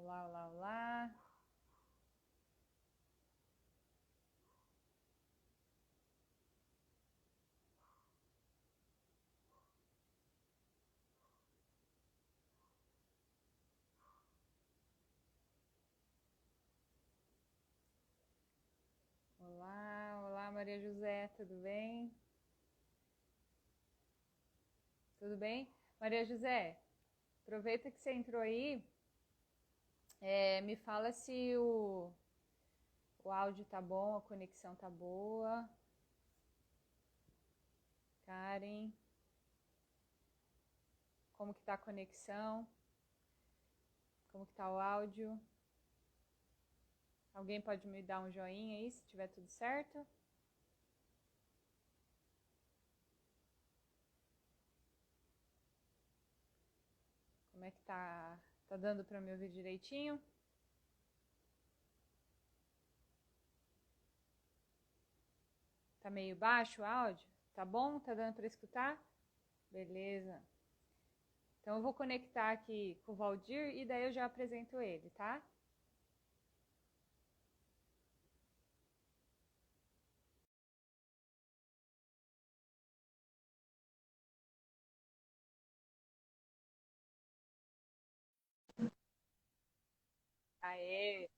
Olá, olá, olá. Olá, olá, Maria José, tudo bem? Tudo bem? Maria José, aproveita que você entrou aí, me fala se o áudio tá bom, a conexão tá boa. Karen, como que tá a conexão? Como que tá o áudio? Alguém pode me dar um joinha aí, se tiver tudo certo? Como é que tá? Tá dando para me ouvir direitinho? Tá meio baixo o áudio? Tá bom? Tá dando para escutar? Beleza. Então eu vou conectar aqui com o Valdir e daí eu já apresento ele, tá? Aê,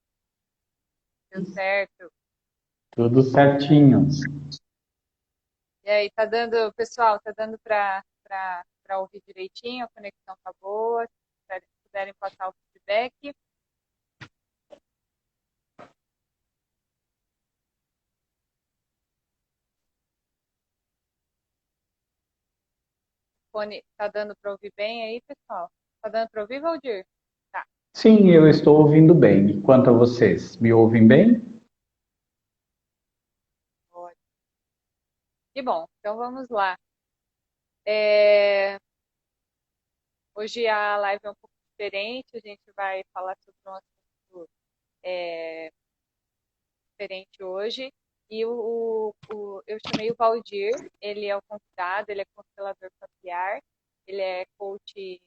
deu certo. Tudo certinho. E aí, tá dando, pessoal, tá dando para ouvir direitinho? A conexão tá boa? Se puderem passar o feedback. Fone, tá dando para ouvir bem aí, pessoal? Tá dando para ouvir, Valdir? Tá, Sim, eu estou ouvindo bem. E quanto a vocês, me ouvem bem? ótimo. Que bom, então vamos lá. É, hoje a live é um pouco diferente, a gente vai falar sobre um assunto diferente hoje. E eu chamei o Valdir, ele é o convidado, ele é constelador familiar, ele é coach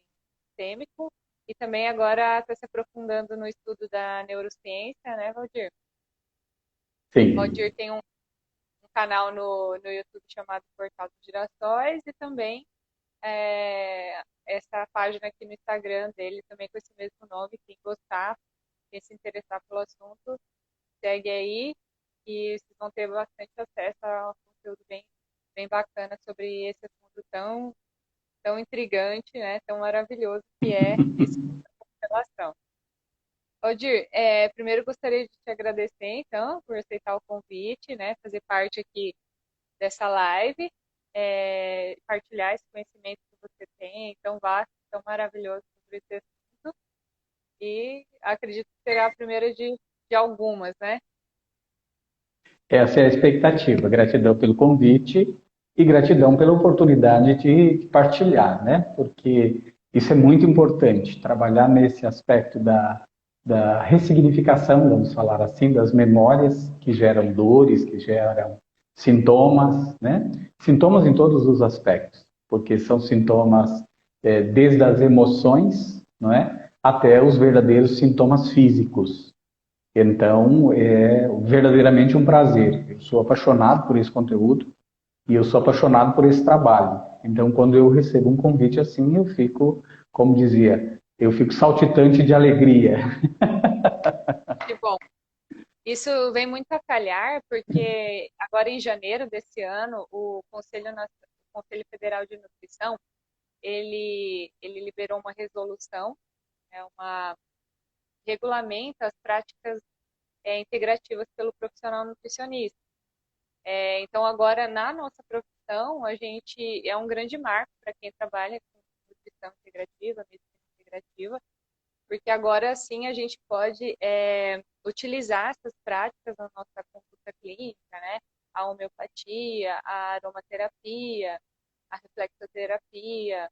sistêmico e também agora está se aprofundando no estudo da neurociência, né, Valdir? Sim. Valdir tem um canal no YouTube chamado Portal dos Girassóis e também essa página aqui no Instagram dele, também com esse mesmo nome. Quem gostar, quem se interessar pelo assunto, segue aí e vocês vão ter bastante acesso a um conteúdo bem bacana sobre esse assunto tão intrigante, né, tão maravilhoso que é esse mundo da constelação. Odir, primeiro gostaria de te agradecer, então, por aceitar o convite, né, fazer parte aqui dessa live, partilhar esse conhecimento que você tem, tão vasto, tão maravilhoso sobre esse assunto, e acredito que será a primeira de algumas, né? Essa é a expectativa. Gratidão pelo convite e gratidão pela oportunidade de partilhar, né? Porque isso é muito importante, trabalhar nesse aspecto da ressignificação, vamos falar assim, das memórias que geram dores, que geram sintomas, né? Sintomas em todos os aspectos, porque são sintomas desde as emoções, não é? Até os verdadeiros sintomas físicos. Então, é verdadeiramente um prazer. Eu sou apaixonado por esse conteúdo e eu sou apaixonado por esse trabalho. Então, quando eu recebo um convite assim, eu fico, como dizia, eu fico saltitante de alegria. Que bom. Isso vem muito a calhar, porque agora em janeiro desse ano, o Conselho Federal de Nutrição, ele liberou uma resolução, uma regulamenta as práticas integrativas pelo profissional nutricionista. Então, agora, na nossa profissão, a gente é um grande marco para quem trabalha com nutrição integrativa, medicina integrativa, porque agora sim a gente pode utilizar essas práticas na nossa conduta clínica, né? A homeopatia, a aromaterapia, a reflexoterapia,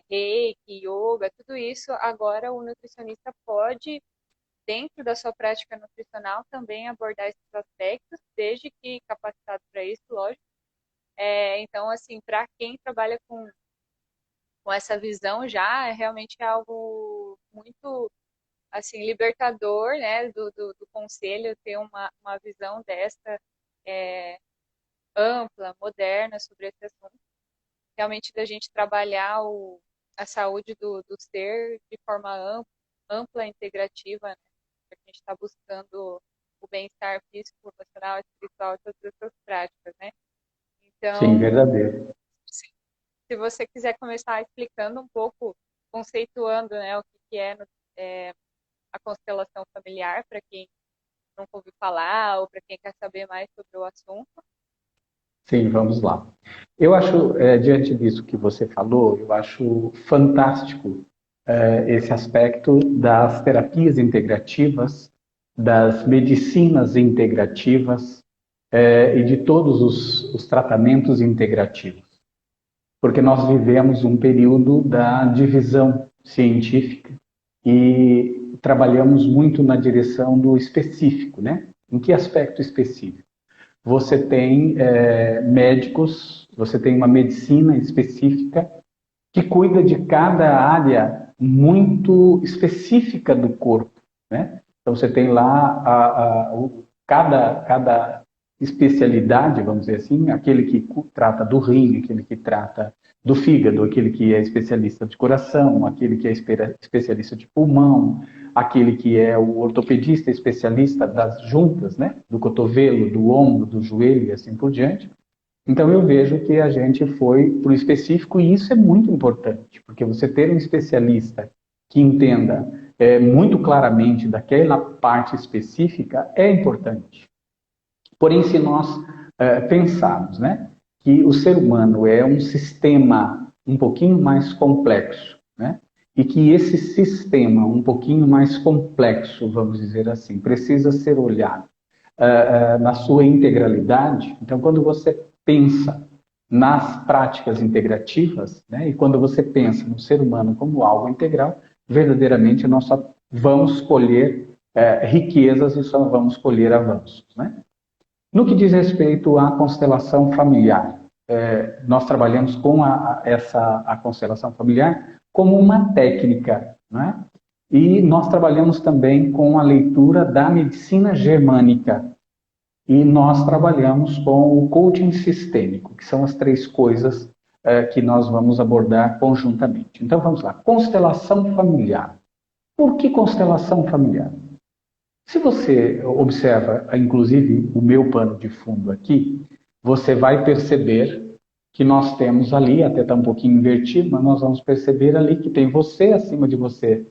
reiki, yoga, tudo isso agora o nutricionista pode, dentro da sua prática nutricional, também abordar esses aspectos, desde que capacitado para isso, lógico. Então, assim, para quem trabalha com essa visão já, realmente é algo muito assim, libertador, né, do conselho ter uma visão dessa ampla, moderna sobre esse assunto. Realmente da gente trabalhar a saúde do ser de forma ampla, integrativa, né? A gente está buscando o bem-estar físico, emocional, espiritual e todas essas práticas, né? Sim, Então, verdadeiro. se você quiser começar explicando um pouco, conceituando, né, o que é a constelação familiar, para quem não ouviu falar ou para quem quer saber mais sobre o assunto. Sim, vamos lá. Eu acho, diante disso que você falou, eu acho fantástico esse aspecto das terapias integrativas, das medicinas integrativas e de todos os tratamentos integrativos. Porque nós vivemos um período da divisão científica e trabalhamos muito na direção do específico, né? Em que aspecto específico? Você tem médicos, você tem uma medicina específica que cuida de cada área muito específica do corpo, né? Então você tem lá cada especialidade, vamos dizer assim, aquele que trata do rim, aquele que trata do fígado, aquele que é especialista de coração, aquele que é especialista de pulmão, aquele que é o ortopedista especialista das juntas, né? Do cotovelo, do ombro, do joelho e assim por diante. Então eu vejo que a gente foi para o específico e isso é muito importante, porque você ter um especialista que entenda muito claramente daquela parte específica é importante. Porém, se nós pensarmos, né, que o ser humano é um sistema um pouquinho mais complexo, né, e que esse sistema um pouquinho mais complexo, vamos dizer assim, precisa ser olhado na sua integralidade. Então, quando você pensa nas práticas integrativas, né, e quando você pensa no ser humano como algo integral, verdadeiramente nós só vamos colher riquezas e só vamos colher avanços, né? No que diz respeito à constelação familiar, nós trabalhamos com a constelação familiar como uma técnica, né? E nós trabalhamos também com a leitura da medicina germânica, e nós trabalhamos com o coaching sistêmico, que são as três coisas que nós vamos abordar conjuntamente. Então vamos lá, constelação familiar. Por que constelação familiar? Se você observa, inclusive, o meu pano de fundo aqui, você vai perceber que nós temos ali, até está um pouquinho invertido, mas nós vamos perceber ali que tem você, acima de você,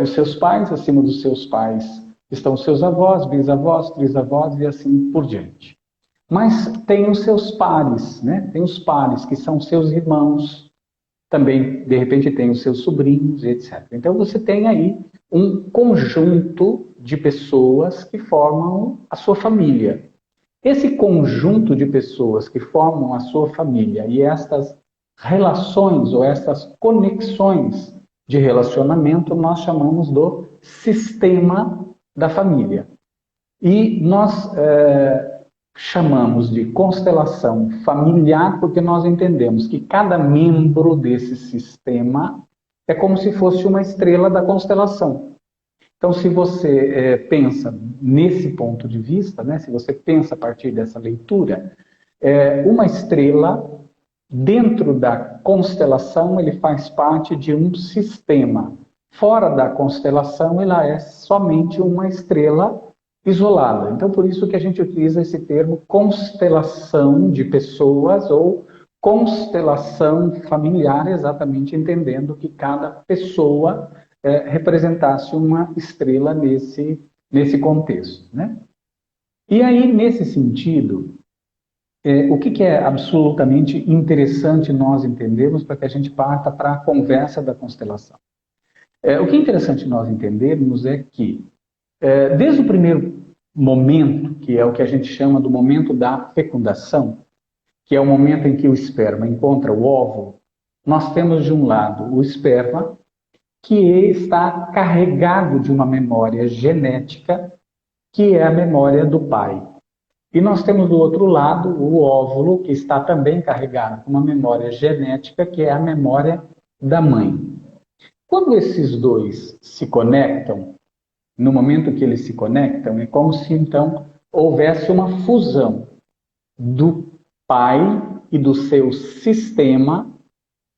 os seus pais, acima dos seus pais estão os seus avós, bisavós, trisavós e assim por diante. Mas tem os seus pares, né? Tem os pares, que são seus irmãos, também, de repente, tem os seus sobrinhos, etc. Então, você tem aí um conjunto de pessoas que formam a sua família. Esse conjunto de pessoas que formam a sua família e estas relações ou estas conexões de relacionamento nós chamamos do sistema da família. E nós chamamos de constelação familiar porque nós entendemos que cada membro desse sistema é como se fosse uma estrela da constelação. Então, se você pensa nesse ponto de vista, né, se você pensa a partir dessa leitura, uma estrela, dentro da constelação, ele faz parte de um sistema. Fora da constelação, ela é somente uma estrela isolada. Então, por isso que a gente utiliza esse termo constelação de pessoas ou constelação familiar, exatamente entendendo que cada pessoa representasse uma estrela nesse contexto, né? E aí, nesse sentido, o que é absolutamente interessante nós entendermos para que a gente parta para a conversa da constelação? O que é interessante nós entendermos é que, desde o primeiro momento, que é o que a gente chama do momento da fecundação, que é o momento em que o esperma encontra o óvulo, nós temos de um lado o esperma, que está carregado de uma memória genética, que é a memória do pai. E nós temos do outro lado o óvulo, que está também carregado com uma memória genética, que é a memória da mãe. Quando esses dois se conectam, no momento que eles se conectam, é como se então houvesse uma fusão do pai e do seu sistema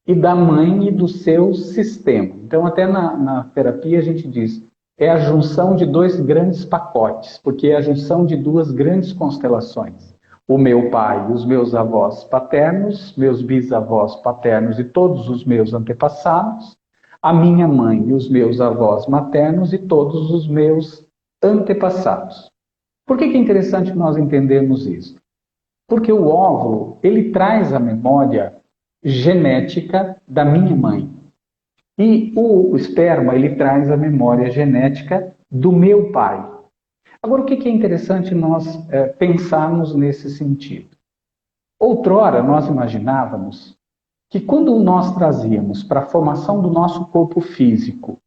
e da mãe e do seu sistema. Então, até na terapia a gente diz, é a junção de dois grandes pacotes, porque é a junção de duas grandes constelações. O meu pai, os meus avós paternos, meus bisavós paternos e todos os meus antepassados, a minha mãe e os meus avós maternos e todos os meus antepassados. Por que é interessante nós entendermos isso? Porque o óvulo, ele traz a memória genética da minha mãe. E o esperma, ele traz a memória genética do meu pai. Agora, o que é interessante nós pensarmos nesse sentido? Outrora, nós imaginávamos que quando nós trazíamos para a formação do nosso corpo físico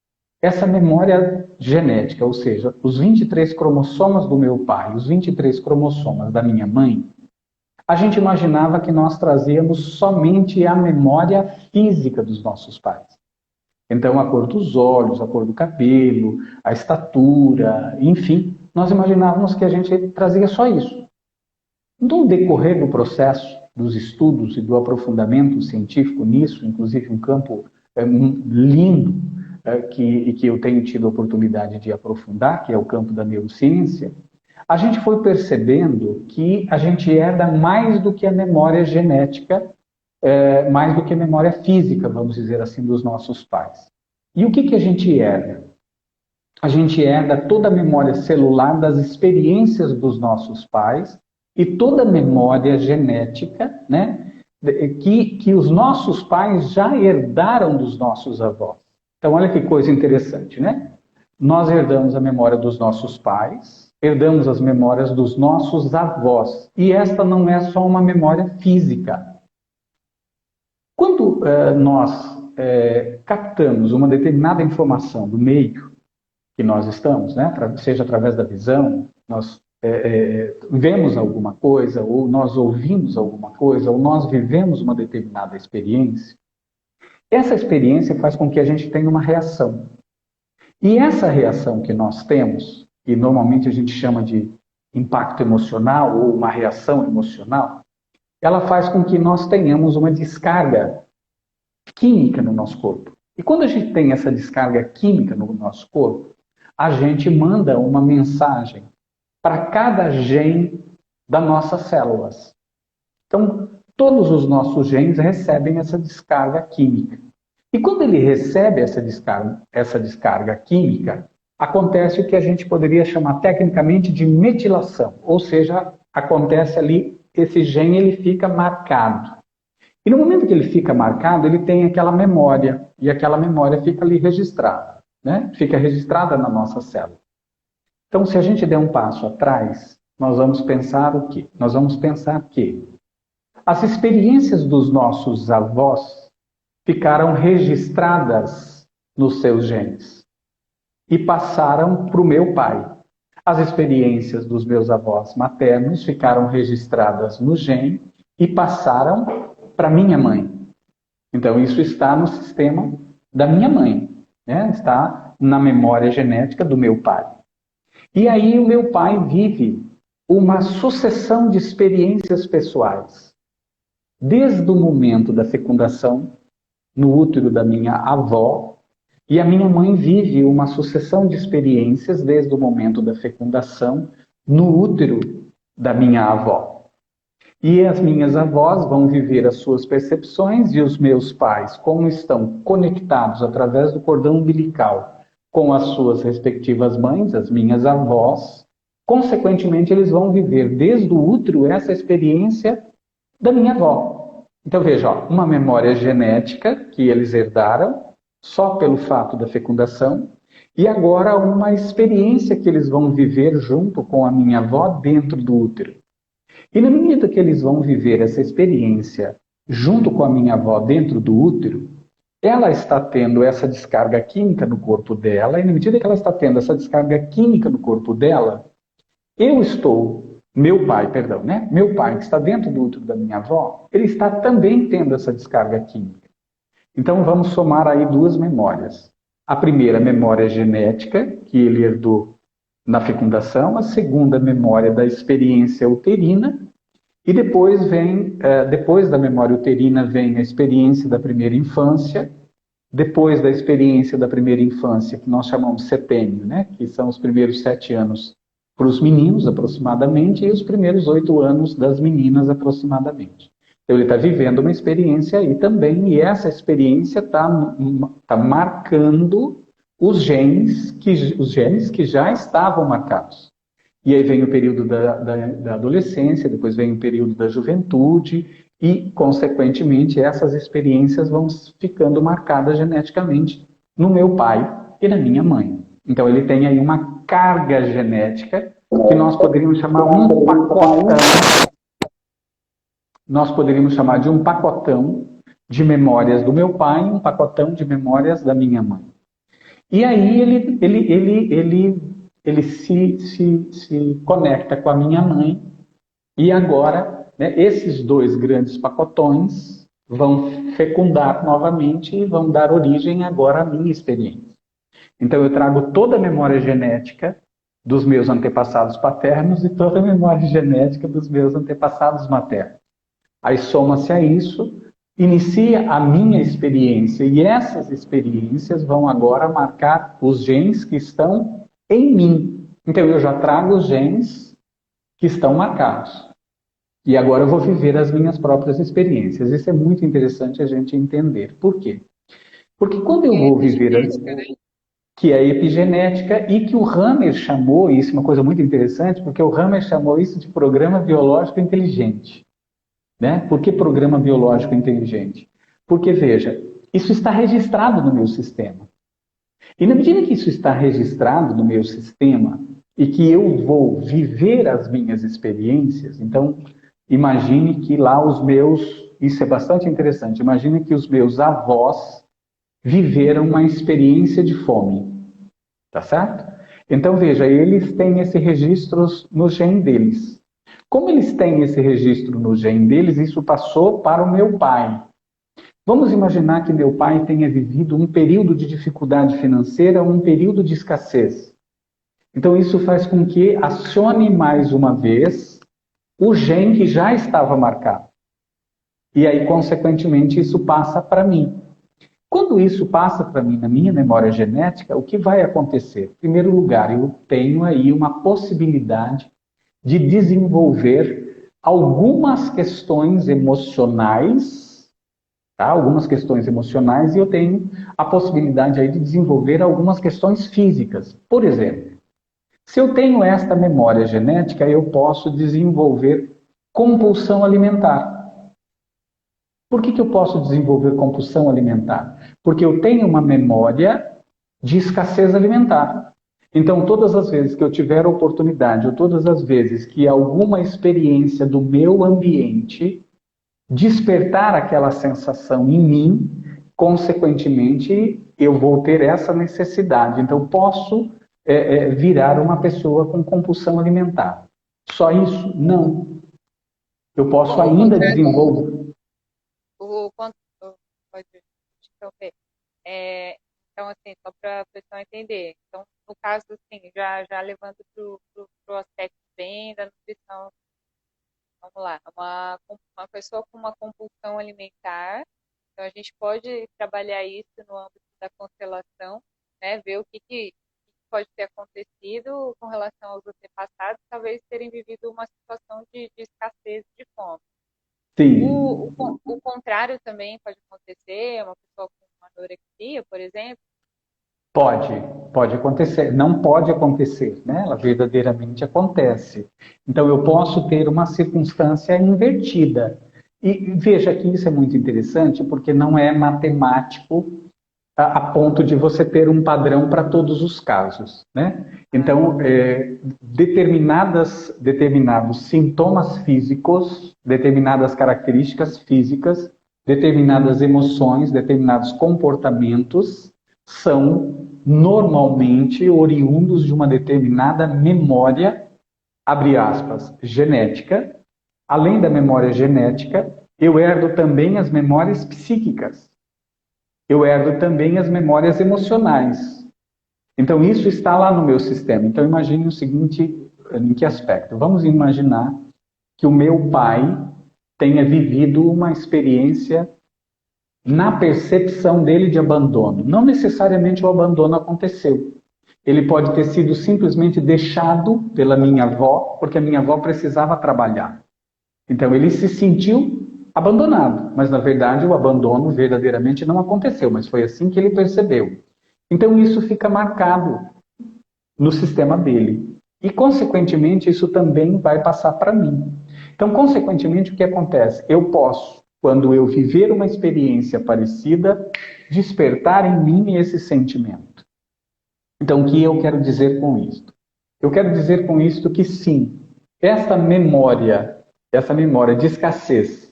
essa memória genética, ou seja, os 23 cromossomas do meu pai, os 23 cromossomas da minha mãe, a gente imaginava que nós trazíamos somente a memória física dos nossos pais. Então, a cor dos olhos, a cor do cabelo, a estatura, enfim, nós imaginávamos que a gente trazia só isso. No decorrer do processo, dos estudos e do aprofundamento científico nisso, inclusive um campo lindo que eu tenho tido a oportunidade de aprofundar, que é o campo da neurociência, a gente foi percebendo que a gente herda mais do que a memória genética, mais do que a memória física, vamos dizer assim, dos nossos pais. E o que a gente herda? A gente herda toda a memória celular das experiências dos nossos pais e toda a memória genética, né, que os nossos pais já herdaram dos nossos avós. Então, olha que coisa interessante, né? Nós herdamos a memória dos nossos pais, herdamos as memórias dos nossos avós. E esta não é só uma memória física. Quando nós captamos uma determinada informação do meio que nós estamos, né, seja através da visão, nós vemos alguma coisa, ou nós ouvimos alguma coisa, ou nós vivemos uma determinada experiência, essa experiência faz com que a gente tenha uma reação. E essa reação que nós temos, que normalmente a gente chama de impacto emocional ou uma reação emocional, ela faz com que nós tenhamos uma descarga química no nosso corpo. E quando a gente tem essa descarga química no nosso corpo, a gente manda uma mensagem para cada gene das nossas células. Então, todos os nossos genes recebem essa descarga química. E quando ele recebe essa descarga química, acontece o que a gente poderia chamar tecnicamente de metilação. Ou seja, acontece ali, esse gene ele fica marcado. E no momento que ele fica marcado, ele tem aquela memória. E aquela memória fica ali registrada, né? Fica registrada na nossa célula. Então, se a gente der um passo atrás, nós vamos pensar o quê? Nós vamos pensar que as experiências dos nossos avós ficaram registradas nos seus genes e passaram para o meu pai. As experiências dos meus avós maternos ficaram registradas no gene e passaram para minha mãe. Então, isso está no sistema da minha mãe, né? Está na memória genética do meu pai. E aí o meu pai vive uma sucessão de experiências pessoais. Desde o momento da fecundação, no útero da minha avó, e a minha mãe vive uma sucessão de experiências desde o momento da fecundação, no útero da minha avó. E as minhas avós vão viver as suas percepções e os meus pais, como estão conectados através do cordão umbilical com as suas respectivas mães, as minhas avós, consequentemente eles vão viver desde o útero essa experiência da minha avó. Então veja, ó, uma memória genética que eles herdaram só pelo fato da fecundação e agora uma experiência que eles vão viver junto com a minha avó dentro do útero. E na medida que eles vão viver essa experiência junto com a minha avó dentro do útero, ela está tendo essa descarga química no corpo dela, e na medida que ela está tendo essa descarga química no corpo dela, meu pai, que está dentro do útero da minha avó, ele está também tendo essa descarga química. Então vamos somar aí duas memórias. A primeira, memória genética, que ele herdou na fecundação. A segunda, memória da experiência uterina. E depois depois da memória uterina, vem a experiência da primeira infância. Depois da experiência da primeira infância, que nós chamamos setênio, né? Que são os primeiros 7 anos para os meninos, aproximadamente, e os primeiros 8 anos das meninas, aproximadamente. Então, ele está vivendo uma experiência aí também, e essa experiência tá marcando os genes que já estavam marcados. E aí vem o período da adolescência, depois vem o período da juventude, e, consequentemente, essas experiências vão ficando marcadas geneticamente no meu pai e na minha mãe. Então, ele tem aí uma carga genética que nós poderíamos chamar um pacotão. Nós poderíamos chamar de um pacotão de memórias do meu pai, um pacotão de memórias da minha mãe. E aí ele se conecta com a minha mãe, e agora, né, esses dois grandes pacotões vão fecundar novamente e vão dar origem agora à minha experiência. Então eu trago toda a memória genética dos meus antepassados paternos e toda a memória genética dos meus antepassados maternos. Aí soma-se a isso, inicia a minha experiência, e essas experiências vão agora marcar os genes que estão em mim. Então eu já trago os genes que estão marcados. E agora eu vou viver as minhas próprias experiências. Isso é muito interessante a gente entender. Por quê? Porque quando eu vou viver que é a epigenética, e que o Hammer chamou, isso é uma coisa muito interessante, porque o Hammer chamou isso de programa biológico inteligente. Né? Por que programa biológico inteligente? Porque, veja, isso está registrado no meu sistema. E na medida que isso está registrado no meu sistema, e que eu vou viver as minhas experiências, então, imagine que lá isso é bastante interessante, imagine que os meus avós viveram uma experiência de fome, tá certo? Então, veja, eles têm esse registro no gene deles. Como eles têm esse registro no gene deles, isso passou para o meu pai. Vamos imaginar que meu pai tenha vivido um período de dificuldade financeira, um período de escassez. Então, isso faz com que acione mais uma vez o gene que já estava marcado. E aí, consequentemente, isso passa para mim. Quando isso passa para mim na minha memória genética, o que vai acontecer? Em primeiro lugar, eu tenho aí uma possibilidade de desenvolver algumas questões emocionais, tá? Algumas questões emocionais, e eu tenho a possibilidade aí de desenvolver algumas questões físicas. Por exemplo, se eu tenho esta memória genética, eu posso desenvolver compulsão alimentar. Por que eu posso desenvolver compulsão alimentar? Porque eu tenho uma memória de escassez alimentar. Então, todas as vezes que eu tiver oportunidade, ou todas as vezes que alguma experiência do meu ambiente despertar aquela sensação em mim, consequentemente, eu vou ter essa necessidade. Então, posso virar uma pessoa com compulsão alimentar. Só isso? Não. Eu posso ainda desenvolver... Pode interromper. Então, assim, só para a pessoa entender. Então, no caso, assim, já levando para o aspecto bem da nutrição, vamos lá, uma pessoa com uma compulsão alimentar, então a gente pode trabalhar isso no âmbito da constelação, né, ver o que pode ter acontecido com relação aos antepassados, talvez terem vivido uma situação de escassez, de fome. Sim. O contrário também pode acontecer, uma pessoa com uma anorexia, por exemplo? Pode acontecer. Não pode acontecer, né? Ela verdadeiramente acontece. Então, eu posso ter uma circunstância invertida. E veja que isso é muito interessante, porque não é matemático a ponto de você ter um padrão para todos os casos, né? Então, determinados sintomas físicos, determinadas características físicas, determinadas emoções, determinados comportamentos são normalmente oriundos de uma determinada memória, abre aspas, genética. Além da memória genética, eu herdo também as memórias psíquicas. eu herdo também as memórias emocionais. Então, isso está lá no meu sistema. Então, imagine o seguinte, em que aspecto? Vamos imaginar que o meu pai tenha vivido uma experiência na percepção dele de abandono. Não necessariamente o abandono aconteceu. Ele pode ter sido simplesmente deixado pela minha avó, porque a minha avó precisava trabalhar. Então, ele se sentiu abandonado, mas na verdade o abandono verdadeiramente não aconteceu, mas foi assim que ele percebeu. Então, isso fica marcado no sistema dele. E, consequentemente, isso também vai passar para mim. Então, consequentemente, o que acontece? Eu posso, quando eu viver uma experiência parecida, despertar em mim esse sentimento. Então, o que eu quero dizer com isso? Eu quero dizer com isso que sim, essa memória de escassez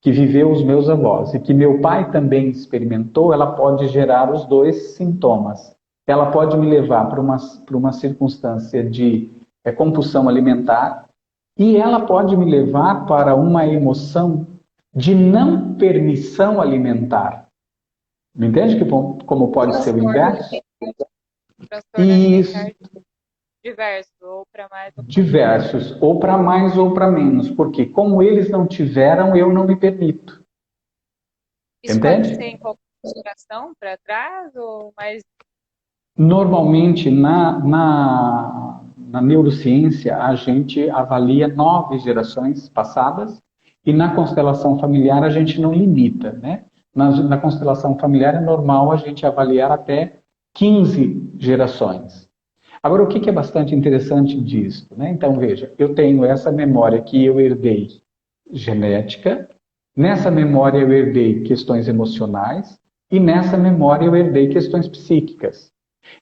que viveu os meus avós e que meu pai também experimentou, ela pode gerar os dois sintomas. Ela pode me levar para uma circunstância de compulsão alimentar e ela pode me levar para uma emoção de não permissão alimentar. Me entende como pode ser o inverso? Isso. Diversos, ou para mais ou Diversos, ou para mais ou para menos, porque como eles não tiveram, eu não me permito. Isso entende? Pode ser em qualquer geração para trás, ou mais... Normalmente, na neurociência, a gente avalia 9 gerações passadas, e na constelação familiar a gente não limita, né? Na constelação familiar é normal a gente avaliar até 15 gerações. Agora, o que é bastante interessante disso, né? Então, veja, eu tenho essa memória que eu herdei genética, nessa memória eu herdei questões emocionais, e nessa memória eu herdei questões psíquicas.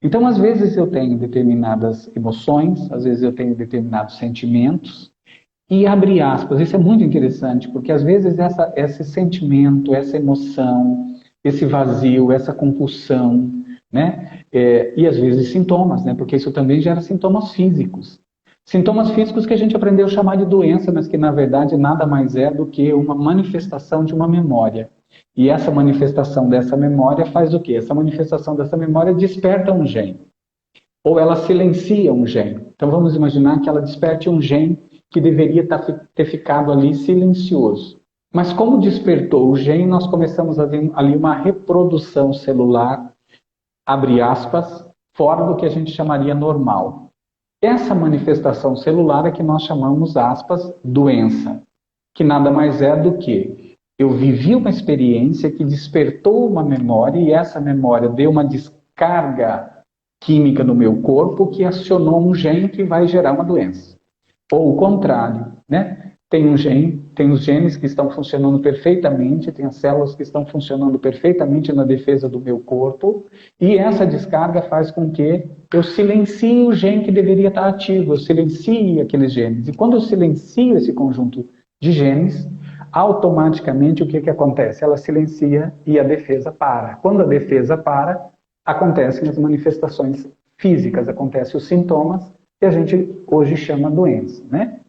Então, às vezes eu tenho determinadas emoções, às vezes eu tenho determinados sentimentos, e abre aspas, isso é muito interessante, porque às vezes esse sentimento, essa emoção, esse vazio, essa compulsão, né? E às vezes sintomas, né? Porque isso também gera sintomas físicos. Sintomas físicos que a gente aprendeu a chamar de doença, mas que na verdade nada mais é do que uma manifestação de uma memória. E essa manifestação dessa memória faz o quê? Essa manifestação dessa memória desperta um gene. Ou ela silencia um gene. Então vamos imaginar que ela desperte um gene que deveria ter ficado ali silencioso. Mas como despertou o gene, nós começamos a ver ali uma reprodução celular, abre aspas, fora do que a gente chamaria normal. Essa manifestação celular é que nós chamamos, aspas, doença, que nada mais é do que eu vivi uma experiência que despertou uma memória e essa memória deu uma descarga química no meu corpo que acionou um gene que vai gerar uma doença. Ou o contrário, né? Tem os genes que estão funcionando perfeitamente, tem as células que estão funcionando perfeitamente na defesa do meu corpo, e essa descarga faz com que eu silencie o gene que deveria estar ativo, eu silencie aqueles genes. E quando eu silencio esse conjunto de genes, automaticamente o que acontece? Ela silencia e a defesa para. Quando a defesa para, acontecem as manifestações físicas, acontecem os sintomas, que a gente hoje chama doença, né?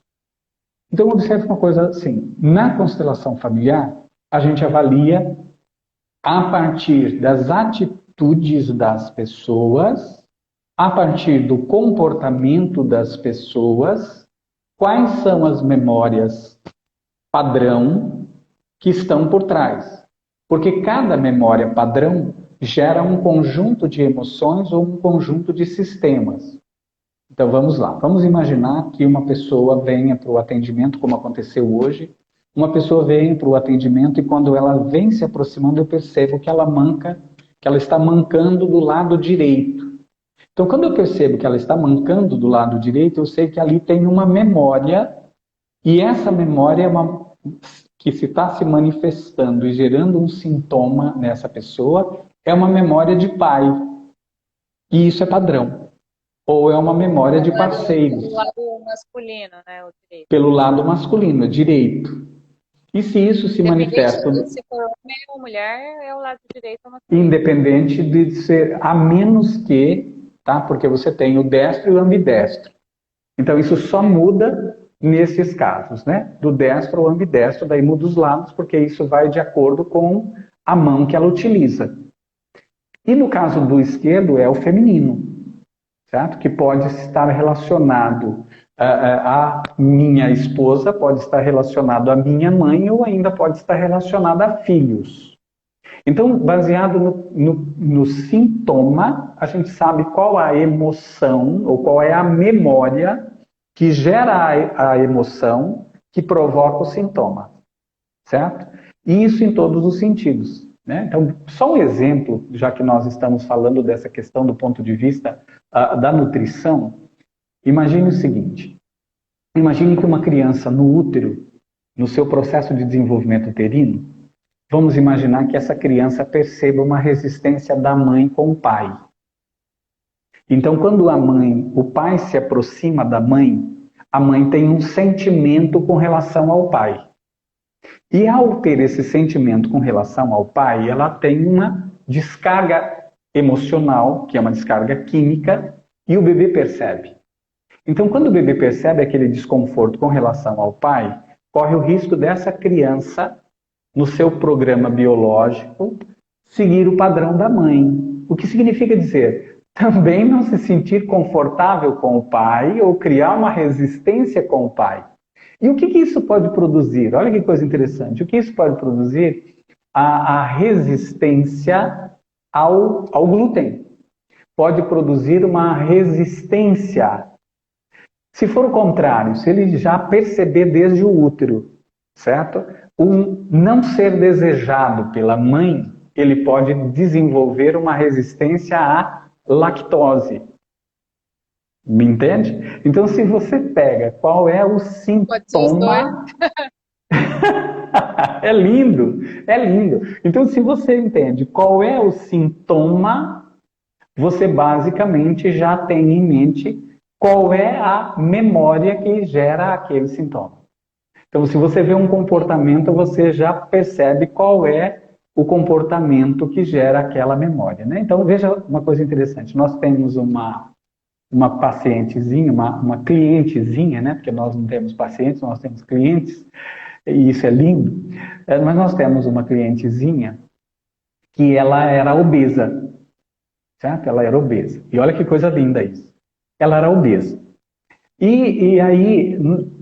Então, observe uma coisa assim, na constelação familiar, a gente avalia a partir das atitudes das pessoas, a partir do comportamento das pessoas, quais são as memórias padrão que estão por trás. Porque cada memória padrão gera um conjunto de emoções ou um conjunto de sistemas. Então vamos lá, vamos imaginar que uma pessoa venha para o atendimento, como aconteceu hoje, uma pessoa vem para o atendimento e quando ela vem se aproximando eu percebo que ela está mancando do lado direito. Então quando eu percebo que ela está mancando do lado direito, eu sei que ali tem uma memória e essa memória é que se está se manifestando e gerando um sintoma nessa pessoa, é uma memória de pai. E isso é padrão. Ou é uma memória de parceiros. Pelo lado masculino, né? O direito. Pelo lado masculino, direito. E se isso se manifesta... Se for homem ou mulher, é o lado direito ou masculino. Independente de ser... A menos que... Tá? Porque você tem o destro e o ambidestro. Então isso só muda nesses casos, né? Do destro ao ambidestro, daí muda os lados, porque isso vai de acordo com a mão que ela utiliza. E no caso do esquerdo é o feminino, certo? Que pode estar relacionado à minha esposa, pode estar relacionado à minha mãe ou ainda pode estar relacionado a filhos. Então, baseado no sintoma, a gente sabe qual a emoção ou qual é a memória que gera a emoção que provoca o sintoma, certo? E isso em todos os sentidos. Né? Então, só um exemplo, já que nós estamos falando dessa questão do ponto de vista da nutrição, imagine o seguinte, imagine que uma criança no útero, no seu processo de desenvolvimento uterino, vamos imaginar que essa criança perceba uma resistência da mãe com o pai. Então, quando o pai se aproxima da mãe, a mãe tem um sentimento com relação ao pai. E ao ter esse sentimento com relação ao pai, ela tem uma descarga emocional, que é uma descarga química, e o bebê percebe. Então, quando o bebê percebe aquele desconforto com relação ao pai, corre o risco dessa criança, no seu programa biológico, seguir o padrão da mãe. O que significa dizer, também não se sentir confortável com o pai ou criar uma resistência com o pai. E o que isso pode produzir? Olha que coisa interessante. O que isso pode produzir? A resistência ao glúten. Pode produzir uma resistência. Se for o contrário, se ele já perceber desde o útero, certo? Um não ser desejado pela mãe, ele pode desenvolver uma resistência à lactose. Me entende? Então, se você pega qual é o sintoma... É lindo, é lindo. Então, se você entende qual é o sintoma, você basicamente já tem em mente qual é a memória que gera aquele sintoma. Então, se você vê um comportamento, você já percebe qual é o comportamento que gera aquela memória. Né? Então, veja uma coisa interessante. Nós temos uma pacientezinha, uma clientezinha, né? Porque nós não temos pacientes, nós temos clientes, e isso é lindo. Mas nós temos uma clientezinha que ela era obesa, certo? Ela era obesa. E olha que coisa linda isso. Ela era obesa. E aí,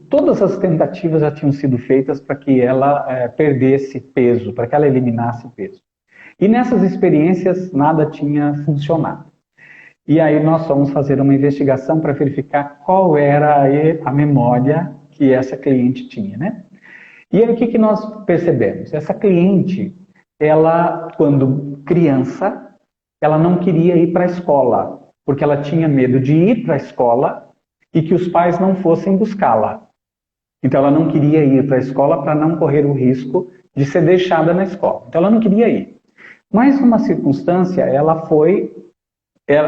todas as tentativas já tinham sido feitas para que ela perdesse peso, para que ela eliminasse peso. E nessas experiências, nada tinha funcionado. E aí nós fomos fazer uma investigação para verificar qual era a memória que essa cliente tinha, né? E aí o que nós percebemos? Essa cliente, ela, quando criança, ela não queria ir para a escola, porque ela tinha medo de ir para a escola e que os pais não fossem buscá-la. Então ela não queria ir para a escola para não correr o risco de ser deixada na escola. Então ela não queria ir. Mas numa circunstância,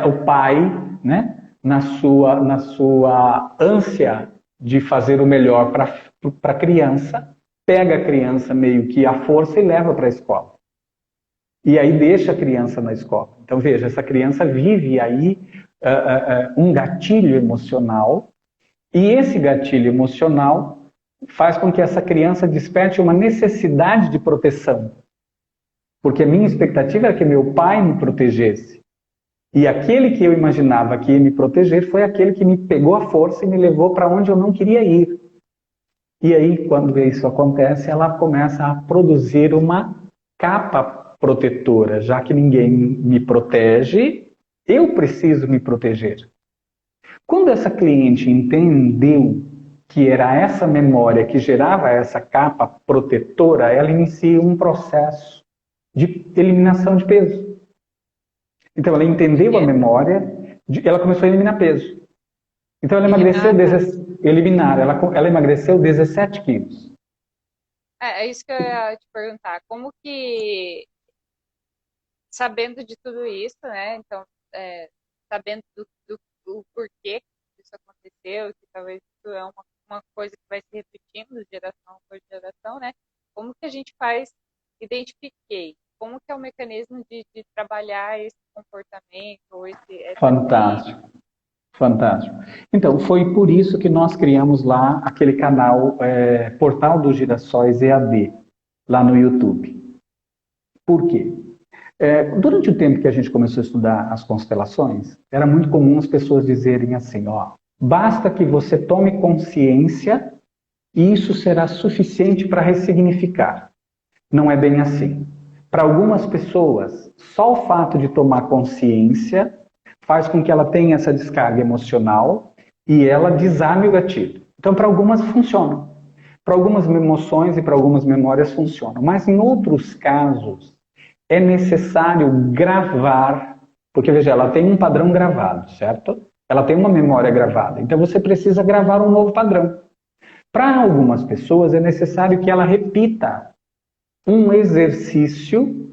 o pai, né, na sua ânsia de fazer o melhor para a criança, pega a criança meio que à força e leva para a escola. E aí deixa a criança na escola. Então veja, essa criança vive aí um gatilho emocional, e esse gatilho emocional faz com que essa criança desperte uma necessidade de proteção. Porque a minha expectativa era que meu pai me protegesse. E aquele que eu imaginava que ia me proteger foi aquele que me pegou à força e me levou para onde eu não queria ir. E aí, quando isso acontece, ela começa a produzir uma capa protetora. Já que ninguém me protege, eu preciso me proteger. Quando essa cliente entendeu que era essa memória que gerava essa capa protetora, ela inicia um processo de eliminação de peso. Então, ela entendeu a memória, ela começou a eliminar peso. Então, ela emagreceu, ela emagreceu 17 quilos. É isso que eu ia te perguntar. Como que, sabendo de tudo isso, né? Então, sabendo do porquê que isso aconteceu, que talvez isso é uma coisa que vai se repetindo de geração por geração, né? Como que a gente identifiquei? Como que é o mecanismo de trabalhar esse comportamento? Ou Fantástico, fantástico. Então, foi por isso que nós criamos lá aquele canal Portal dos Girassóis EAD, lá no YouTube. Por quê? Durante o tempo que a gente começou a estudar as constelações, era muito comum as pessoas dizerem assim, ó, basta que você tome consciência e isso será suficiente para ressignificar. Não é bem assim. Para algumas pessoas, só o fato de tomar consciência faz com que ela tenha essa descarga emocional e ela desarme o gatilho. Então, para algumas funciona. Para algumas emoções e para algumas memórias funcionam. Mas em outros casos, é necessário gravar, porque veja, ela tem um padrão gravado, certo? Ela tem uma memória gravada. Então você precisa gravar um novo padrão. Para algumas pessoas é necessário que ela repita um exercício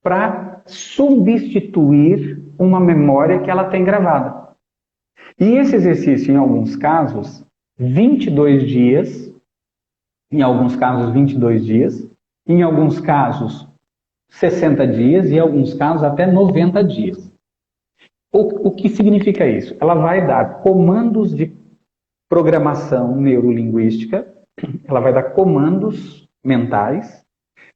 para substituir uma memória que ela tem gravada. E esse exercício, em alguns casos, 22 dias, em alguns casos 22 dias, em alguns casos 60 dias e em alguns casos até 90 dias. O que significa isso? Ela vai dar comandos de programação neurolinguística, ela vai dar comandos mentais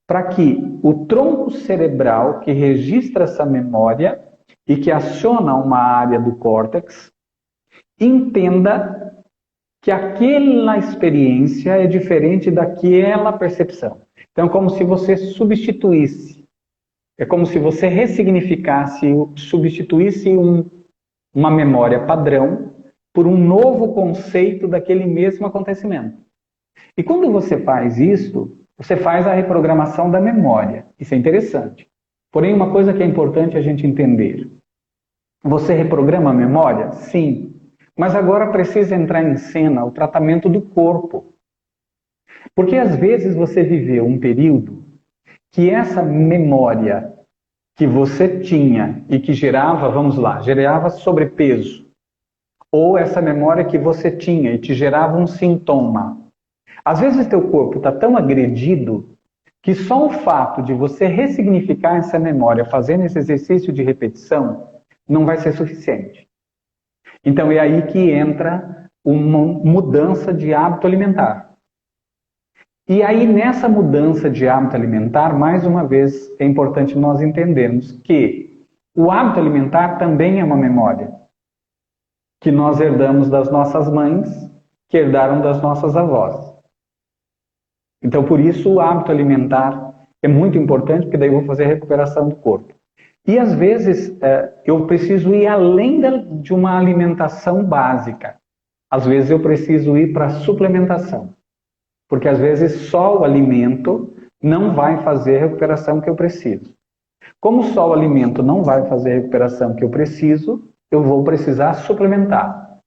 para que o tronco cerebral que registra essa memória e que aciona uma área do córtex entenda que aquela experiência é diferente daquela percepção. Então, é como se você substituísse, é como se você ressignificasse, substituísse uma memória padrão por um novo conceito daquele mesmo acontecimento. E quando você faz isso, você faz a reprogramação da memória. Isso é interessante. Porém, uma coisa que é importante a gente entender. Você reprograma a memória? Sim. Mas agora precisa entrar em cena o tratamento do corpo. Porque às vezes você viveu um período que essa memória que você tinha e que gerava, vamos lá, gerava sobrepeso, ou essa memória que você tinha e te gerava um sintoma. Às vezes teu corpo está tão agredido que só o fato de você ressignificar essa memória fazendo esse exercício de repetição não vai ser suficiente. Então é aí que entra uma mudança de hábito alimentar. E aí nessa mudança de hábito alimentar, mais uma vez, é importante nós entendermos que o hábito alimentar também é uma memória que nós herdamos das nossas mães, que herdaram das nossas avós. Então, por isso, o hábito alimentar é muito importante, porque daí eu vou fazer a recuperação do corpo. E, às vezes, eu preciso ir além de uma alimentação básica. Às vezes, eu preciso ir para a suplementação. Porque, às vezes, só o alimento não vai fazer a recuperação que eu preciso. Como só o alimento não vai fazer a recuperação que eu preciso, eu vou precisar suplementar.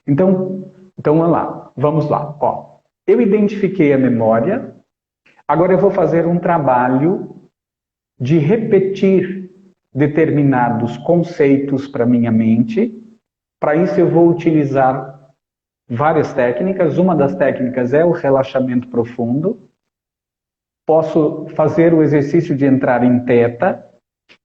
Então vamos lá. Ó, eu identifiquei a memória, agora eu vou fazer um trabalho de repetir determinados conceitos para minha mente. Para isso eu vou utilizar várias técnicas. Uma das técnicas é o relaxamento profundo. Posso fazer o exercício de entrar em teta,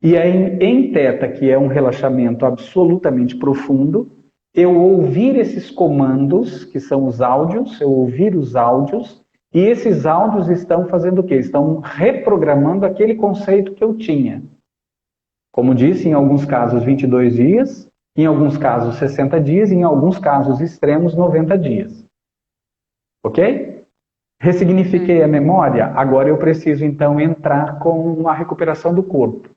e aí em teta, que é um relaxamento absolutamente profundo, eu ouvir esses comandos, que são os áudios, eu ouvir os áudios, e esses áudios estão fazendo o quê? Estão reprogramando aquele conceito que eu tinha. Como disse, em alguns casos 22 dias, em alguns casos 60 dias, e em alguns casos extremos 90 dias. Ok? Ressignifiquei a memória, agora eu preciso então entrar com a recuperação do corpo.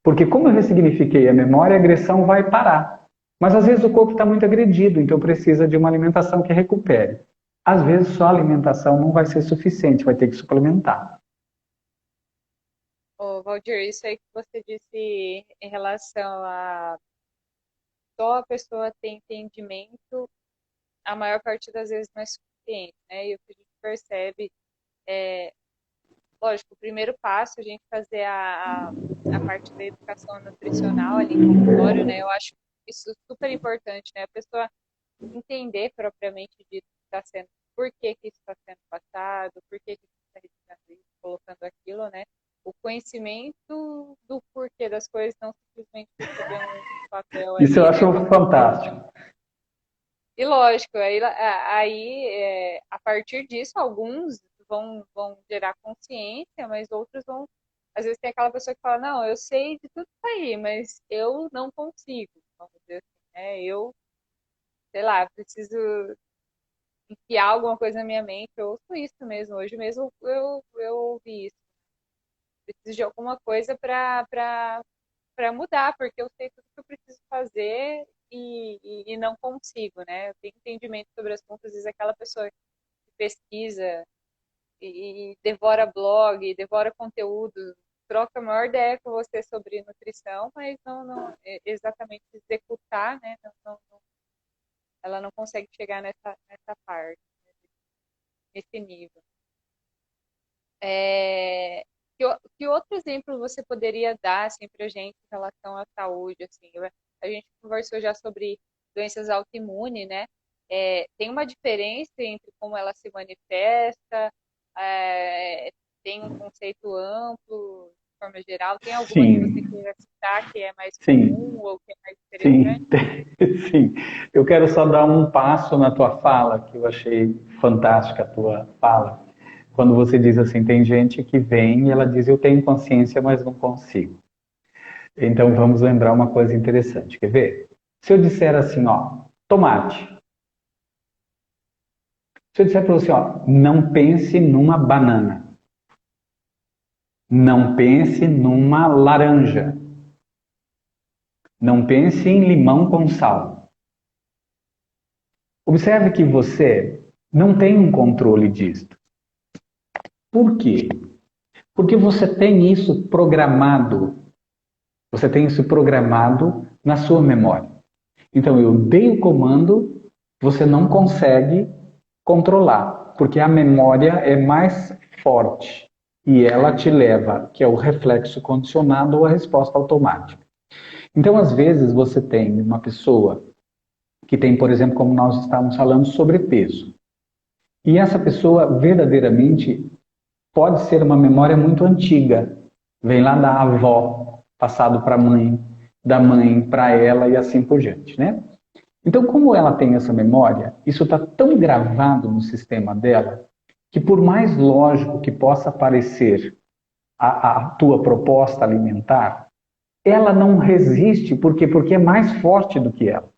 Porque como eu ressignifiquei a memória, a agressão vai parar. Mas às vezes o corpo está muito agredido, então precisa de uma alimentação que recupere. Às vezes só a alimentação não vai ser suficiente, vai ter que suplementar. Ô, Valdir, isso aí que você disse em relação a só a pessoa ter entendimento, a maior parte das vezes não é suficiente, né? E o que a gente percebe é, lógico, o primeiro passo é a gente fazer a parte da educação nutricional ali em consultório, né? Eu acho isso super importante, né? A pessoa entender propriamente dito que está sendo, por que isso está sendo passado, por que isso está retirando isso, colocando aquilo, né? O conhecimento do porquê das coisas, não simplesmente receber um papel Isso eu ali, né? acho fantástico. E lógico, a partir disso, alguns vão gerar consciência, mas outros vão, às vezes tem aquela pessoa que fala, não, eu sei de tudo isso aí, mas eu não consigo, vamos dizer assim, né? Eu, sei lá, preciso enfiar alguma coisa na minha mente, eu ouço isso mesmo. Hoje mesmo eu ouvi isso. Preciso de alguma coisa para mudar, porque eu sei tudo que eu preciso fazer e não consigo, né? Eu tenho entendimento sobre as contas, às vezes aquela pessoa que pesquisa e devora blog, devora conteúdo, troca a maior ideia com você sobre nutrição, mas não exatamente executar, né? Ela não consegue chegar nessa parte, nesse nível. É, que outro exemplo você poderia dar assim, para a gente em relação à saúde? Assim, a gente conversou já sobre doenças autoimunes, né? Tem uma diferença entre como ela se manifesta, é, tem um conceito amplo, de forma geral. Tem alguma que você Sim, queira citar que é mais sim, comum ou que é mais interessante? sim, sim. Eu quero só dar um passo na tua fala, que eu achei fantástica a tua fala. Quando você diz assim, tem gente que vem e ela diz, eu tenho consciência, mas não consigo. Então vamos lembrar uma coisa interessante, quer ver? Se eu disser assim, ó, tomate. Se eu disser para você, ó, não pense numa banana. Não pense numa laranja. Não pense em limão com sal. Observe que você não tem um controle disso. Por quê? Porque você tem isso programado. Você tem isso programado na sua memória. Então eu dei o comando, você não consegue controlar, porque a memória é mais forte e ela te leva, que é o reflexo condicionado ou a resposta automática. Então, às vezes, você tem uma pessoa que tem, por exemplo, como nós estávamos falando, sobrepeso. E essa pessoa verdadeiramente pode ser uma memória muito antiga. Vem lá da avó, passado para a mãe, da mãe para ela e assim por diante, né? Então, como ela tem essa memória, isso está tão gravado no sistema dela, que por mais lógico que possa parecer a tua proposta alimentar, ela não resiste, por quê? Porque é mais forte do que ela.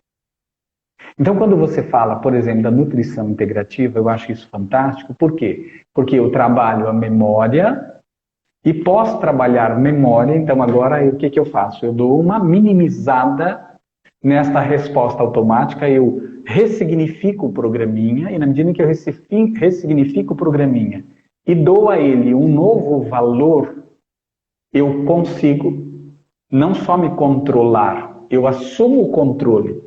Então, quando você fala, por exemplo, da nutrição integrativa, eu acho isso fantástico. Por quê? Porque eu trabalho a memória e posso trabalhar memória, então agora o que eu faço? Eu dou uma minimizada nesta resposta automática, eu ressignifico o programinha, e na medida que eu ressignifico o programinha e dou a ele um novo valor, eu consigo não só me controlar, eu assumo o controle.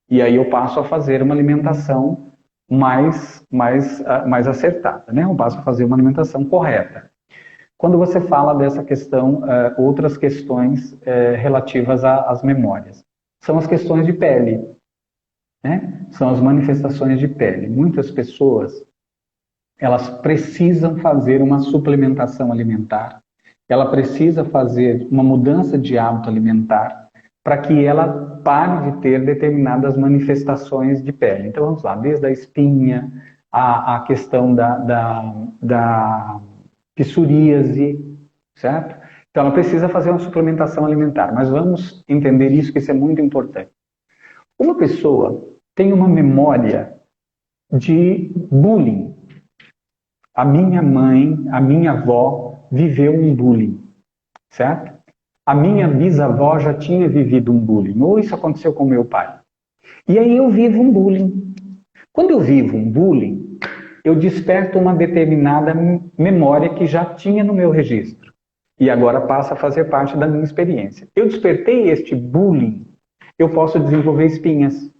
E aí eu passo a fazer uma alimentação mais acertada, né? Eu passo a fazer uma alimentação correta. Quando você fala dessa questão, outras questões relativas às memórias, são as questões de pele, né? São as manifestações de pele. Muitas pessoas, elas precisam fazer uma suplementação alimentar, ela precisa fazer uma mudança de hábito alimentar para que ela pare de ter determinadas manifestações de pele. Então vamos lá, desde a espinha, a questão da psoríase, certo? Então ela precisa fazer uma suplementação alimentar, mas vamos entender isso, que isso é muito importante. Uma pessoa tem uma memória de bullying. A minha mãe, a minha avó viveu um bullying, certo? A minha bisavó já tinha vivido um bullying, ou isso aconteceu com meu pai. E aí eu vivo um bullying. Quando eu vivo um bullying, eu desperto uma determinada memória que já tinha no meu registro. E agora passa a fazer parte da minha experiência. Eu despertei este bullying, eu posso desenvolver espinhas.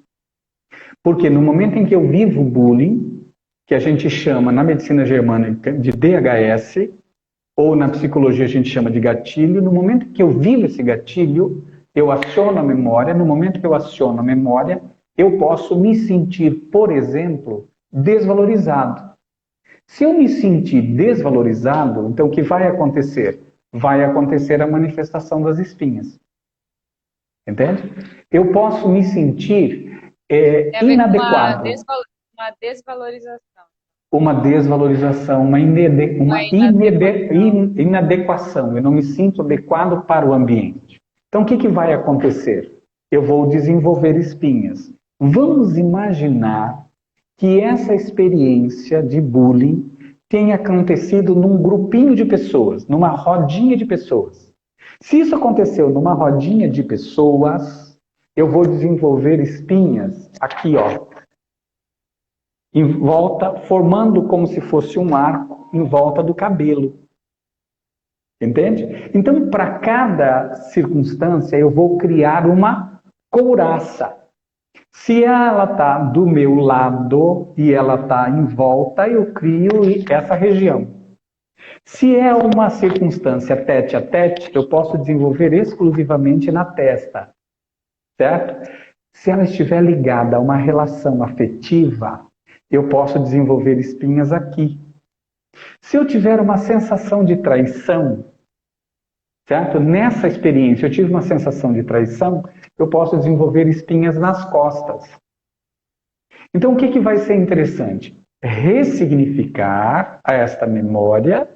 Porque no momento em que eu vivo bullying, que a gente chama na medicina germânica de DHS, ou na psicologia a gente chama de gatilho, no momento que eu vivo esse gatilho, eu aciono a memória, no momento que eu aciono a memória, eu posso me sentir, por exemplo, desvalorizado. Se eu me sentir desvalorizado, então o que vai acontecer? Vai acontecer a manifestação das espinhas. Entende? Eu posso me sentir Tem a ver com inadequado. uma desvalorização. uma desvalorização, inadequação. Eu não me sinto adequado para o ambiente. Então, o que vai acontecer? Eu vou desenvolver espinhas. Vamos imaginar que essa experiência de bullying tenha acontecido num grupinho de pessoas, numa rodinha de pessoas. Se isso aconteceu numa rodinha de pessoas, eu vou desenvolver espinhas aqui, ó, em volta, formando como se fosse um arco em volta do cabelo. Entende? Então, para cada circunstância, eu vou criar uma couraça. Se ela está do meu lado e ela está em volta, eu crio essa região. Se é uma circunstância tete a tete, eu posso desenvolver exclusivamente na testa. Certo? Se ela estiver ligada a uma relação afetiva, eu posso desenvolver espinhas aqui. Se eu tiver uma sensação de traição, certo? Nessa experiência, eu tive uma sensação de traição, eu posso desenvolver espinhas nas costas. Então, o que vai ser interessante? Ressignificar esta memória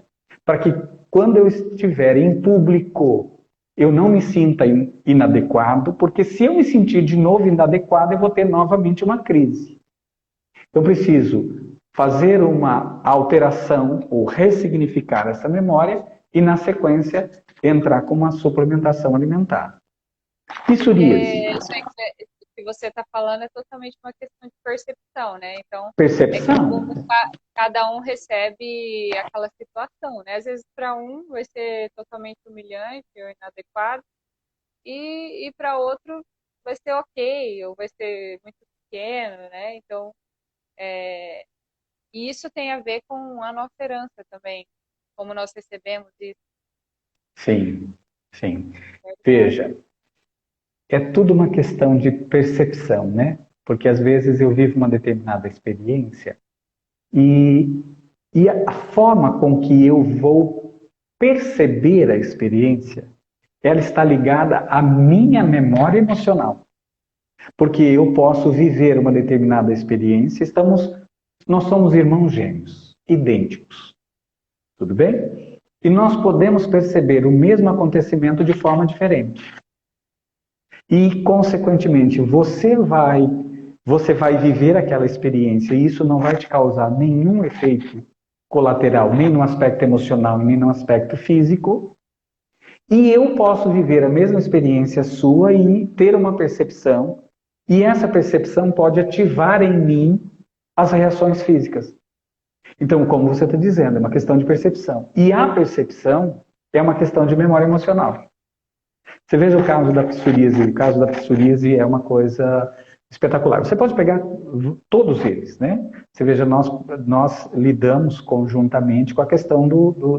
para que, quando eu estiver em público, eu não me sinta inadequado, porque se eu me sentir de novo inadequado, eu vou ter novamente uma crise. Então, eu preciso fazer uma alteração ou ressignificar essa memória e, na sequência, entrar com uma suplementação alimentar. Psoríase. Isso que você está falando é totalmente uma questão de percepção, né? Então, percepção. Cada um recebe aquela situação, né? Às vezes, para um, vai ser totalmente humilhante ou inadequado, e para outro, vai ser ok, ou vai ser muito pequeno, né? Então, e isso tem a ver com a nossa herança também, como nós recebemos isso. Sim, sim. Veja, é tudo uma questão de percepção, né? Porque às vezes eu vivo uma determinada experiência e a forma com que eu vou perceber a experiência, ela está ligada à minha memória emocional. Porque eu posso viver uma determinada experiência, nós somos irmãos gêmeos, idênticos. Tudo bem? E nós podemos perceber o mesmo acontecimento de forma diferente. E, consequentemente, você vai viver aquela experiência e isso não vai te causar nenhum efeito colateral, nem no aspecto emocional, nem no aspecto físico. E eu posso viver a mesma experiência sua e ter uma percepção, e essa percepção pode ativar em mim as reações físicas. Então, como você está dizendo, é uma questão de percepção. E a percepção é uma questão de memória emocional. Você veja o caso da psoríase. O caso da psoríase é uma coisa espetacular. Você pode pegar todos eles, né? Você veja, nós lidamos conjuntamente com a questão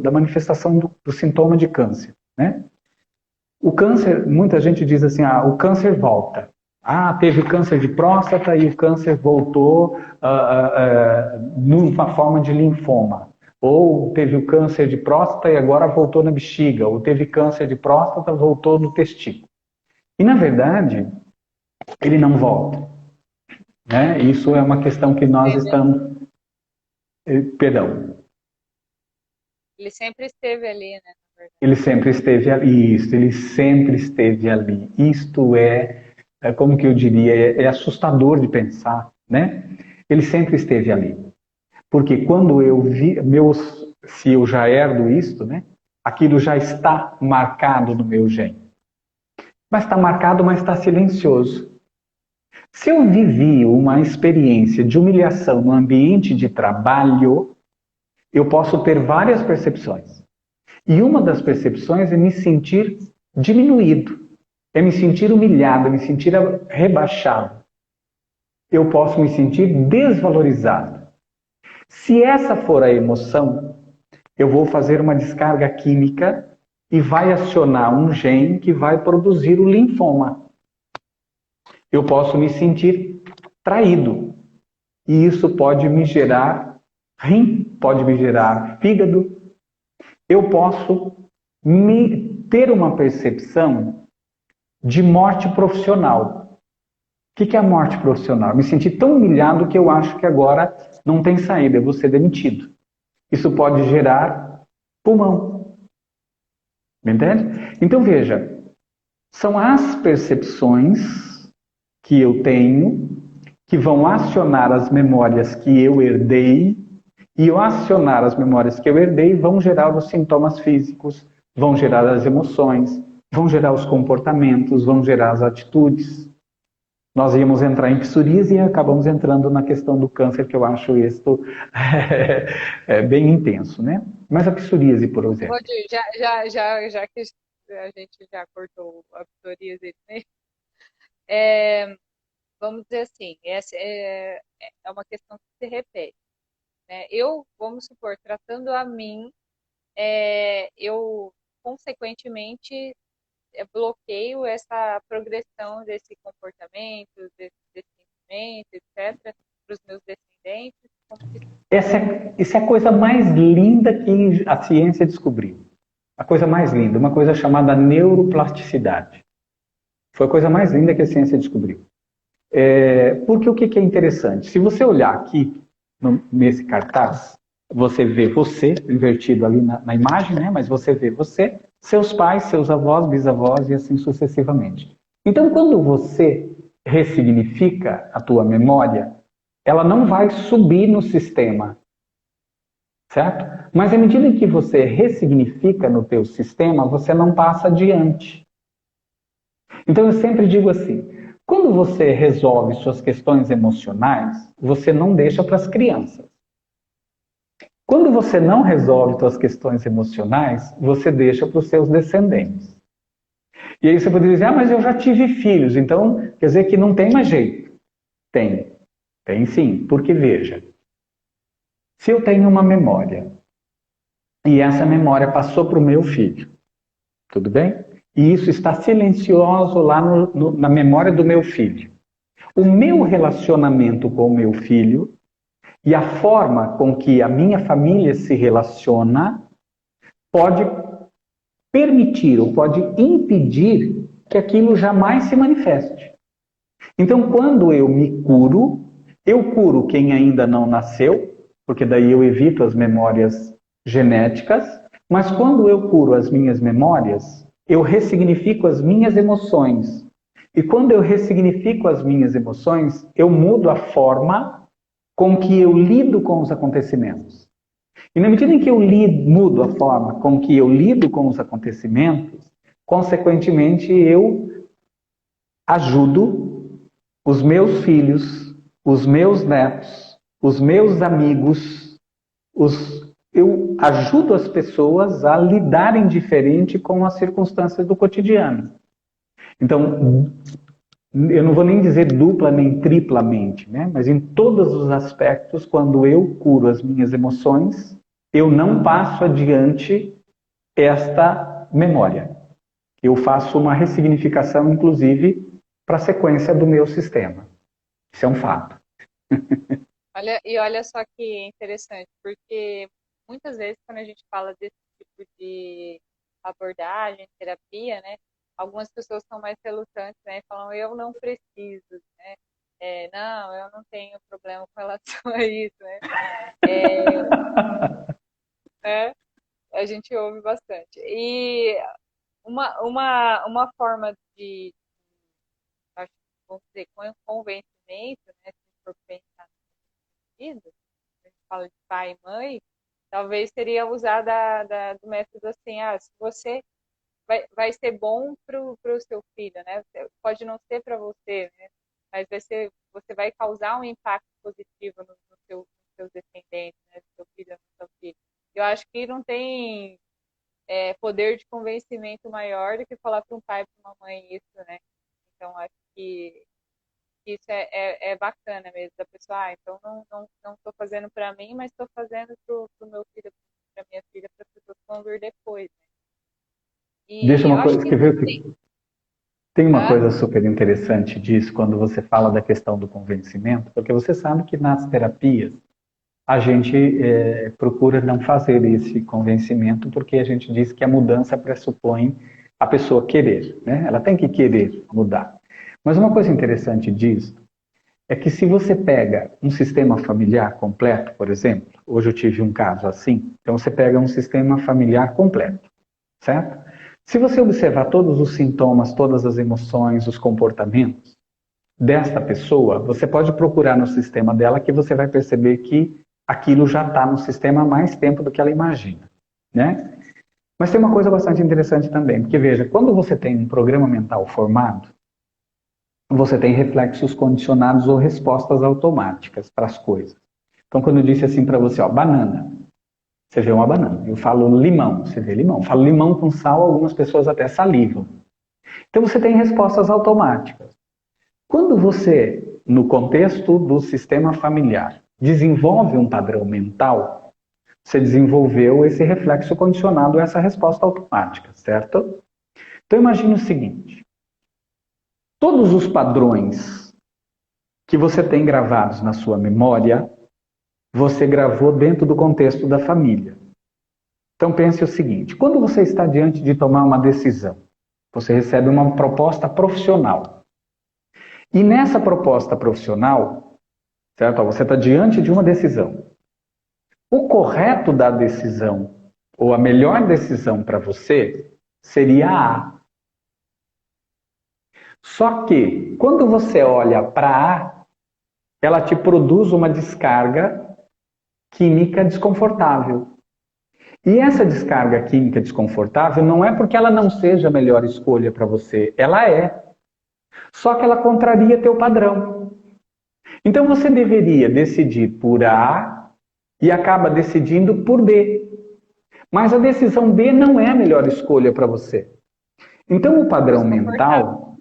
da manifestação do sintoma de câncer, né? O câncer, muita gente diz assim, o câncer volta. Teve câncer de próstata e o câncer voltou numa forma de linfoma. Ou teve o câncer de próstata e agora voltou na bexiga. Ou teve câncer de próstata e voltou no testículo. E, na verdade, ele não volta. Né? Isso é uma questão que nós estamos... Perdão. Ele sempre esteve ali, né? Ele sempre esteve ali. Isso, ele sempre esteve ali. Isto como que eu diria, é assustador de pensar, né? Ele sempre esteve ali. Porque quando eu vi, se eu já herdo isto, né? Aquilo já está marcado no meu gene. Mas está marcado, mas está silencioso. Se eu vivi uma experiência de humilhação no ambiente de trabalho, eu posso ter várias percepções. E uma das percepções é me sentir diminuído. É me sentir humilhado, é me sentir rebaixado. Eu posso me sentir desvalorizado. Se essa for a emoção, eu vou fazer uma descarga química e vai acionar um gene que vai produzir o linfoma. Eu posso me sentir traído. E isso pode me gerar rim, pode me gerar fígado. Eu posso ter uma percepção de morte profissional. O que é a morte profissional? Me sentir tão humilhado que eu acho que agora não tem saída, eu vou ser demitido. Isso pode gerar pulmão. Entende? Então veja, são as percepções que eu tenho que vão acionar as memórias que eu herdei, e ao acionar as memórias que eu herdei vão gerar os sintomas físicos, vão gerar as emoções, vão gerar os comportamentos, vão gerar as atitudes. Nós íamos entrar em psoríase e acabamos entrando na questão do câncer, que eu acho isto bem intenso, né? Mas a psoríase, por exemplo. Já que a gente já cortou a psoríase, né? Vamos dizer assim, essa é uma questão que se repete. Né? Eu, vamos supor, tratando a mim, eu, consequentemente, bloqueio essa progressão desse comportamento, desse sentimento, etc., para os meus descendentes. Essa é a coisa mais linda que a ciência descobriu. A coisa mais linda, uma coisa chamada neuroplasticidade. Foi a coisa mais linda que a ciência descobriu. Porque o que é interessante? Se você olhar aqui, nesse cartaz, você vê você, invertido ali na imagem, né? Mas você vê você, seus pais, seus avós, bisavós e assim sucessivamente. Então, quando você ressignifica a tua memória, ela não vai subir no sistema, certo? Mas à medida que você ressignifica no teu sistema, você não passa adiante. Então eu sempre digo assim, quando você resolve suas questões emocionais, você não deixa para as crianças. Quando você não resolve suas questões emocionais, você deixa para os seus descendentes. E aí você poderia dizer, mas eu já tive filhos, então quer dizer que não tem mais jeito. Tem sim, porque veja, se eu tenho uma memória, e essa memória passou para o meu filho, tudo bem? E isso está silencioso lá na memória do meu filho. O meu relacionamento com o meu filho e a forma com que a minha família se relaciona pode permitir ou pode impedir que aquilo jamais se manifeste. Então, quando eu me curo, eu curo quem ainda não nasceu, porque daí eu evito as memórias genéticas, mas quando eu curo as minhas memórias, eu ressignifico as minhas emoções. E quando eu ressignifico as minhas emoções, eu mudo a forma com que eu lido com os acontecimentos. E na medida em que eu mudo a forma com que eu lido com os acontecimentos, consequentemente eu ajudo os meus filhos, os meus netos, os meus amigos, eu ajudo as pessoas a lidarem diferente com as circunstâncias do cotidiano. Então, eu não vou nem dizer dupla nem triplamente, né? Mas em todos os aspectos, quando eu curo as minhas emoções, eu não passo adiante esta memória. Eu faço uma ressignificação, inclusive, para a sequência do meu sistema. Isso é um fato. Olha só que interessante, porque muitas vezes quando a gente fala desse tipo de abordagem, terapia, né, algumas pessoas são mais relutantes, né, falam, eu não preciso, né, não, eu não tenho problema com relação a isso, né, a gente ouve bastante. E uma forma de, acho que vamos dizer, convencimento, né, se for pensar no sentido, a gente fala de pai e mãe, talvez seria usar do método assim, se você vai ser bom para o seu filho, né? Pode não ser para você, né? Mas você vai causar um impacto positivo nos seus descendentes, né? No seu filho, no seu filho. Eu acho que não tem poder de convencimento maior do que falar para um pai e para uma mãe isso, né? Então, acho que isso é bacana mesmo, da pessoa, então não estou fazendo para mim, mas estou fazendo para o meu filho, para minha filha, para as pessoas que vão vir depois. Né? Deixa E eu uma acho coisa, que quer ver? Tem uma coisa super interessante disso quando você fala da questão do convencimento, porque você sabe que nas terapias a gente procura não fazer esse convencimento, porque a gente diz que a mudança pressupõe a pessoa querer, né? Ela tem que querer mudar. Mas uma coisa interessante disso é que se você pega um sistema familiar completo, por exemplo, hoje eu tive um caso assim, então você pega um sistema familiar completo, certo? Se você observar todos os sintomas, todas as emoções, os comportamentos desta pessoa, você pode procurar no sistema dela que você vai perceber que aquilo já está no sistema há mais tempo do que ela imagina, né? Mas tem uma coisa bastante interessante também, porque veja, quando você tem um programa mental formado, você tem reflexos condicionados ou respostas automáticas para as coisas. Então, quando eu disse assim para você, ó, banana, você vê uma banana. Eu falo limão, você vê limão. Eu falo limão com sal, algumas pessoas até salivam. Então, você tem respostas automáticas. Quando você, no contexto do sistema familiar, desenvolve um padrão mental, você desenvolveu esse reflexo condicionado a essa resposta automática, certo? Então, imagine o seguinte. Todos os padrões que você tem gravados na sua memória, você gravou dentro do contexto da família. Então pense o seguinte, quando você está diante de tomar uma decisão, você recebe uma proposta profissional. E nessa proposta profissional, certo? Você está diante de uma decisão. O correto da decisão, ou a melhor decisão para você, seria a. Só que, quando você olha para A, ela te produz uma descarga química desconfortável. E essa descarga química desconfortável não é porque ela não seja a melhor escolha para você, ela é. Só que ela contraria teu padrão. Então você deveria decidir por A e acaba decidindo por B. Mas a decisão B não é a melhor escolha para você. Então o padrão mental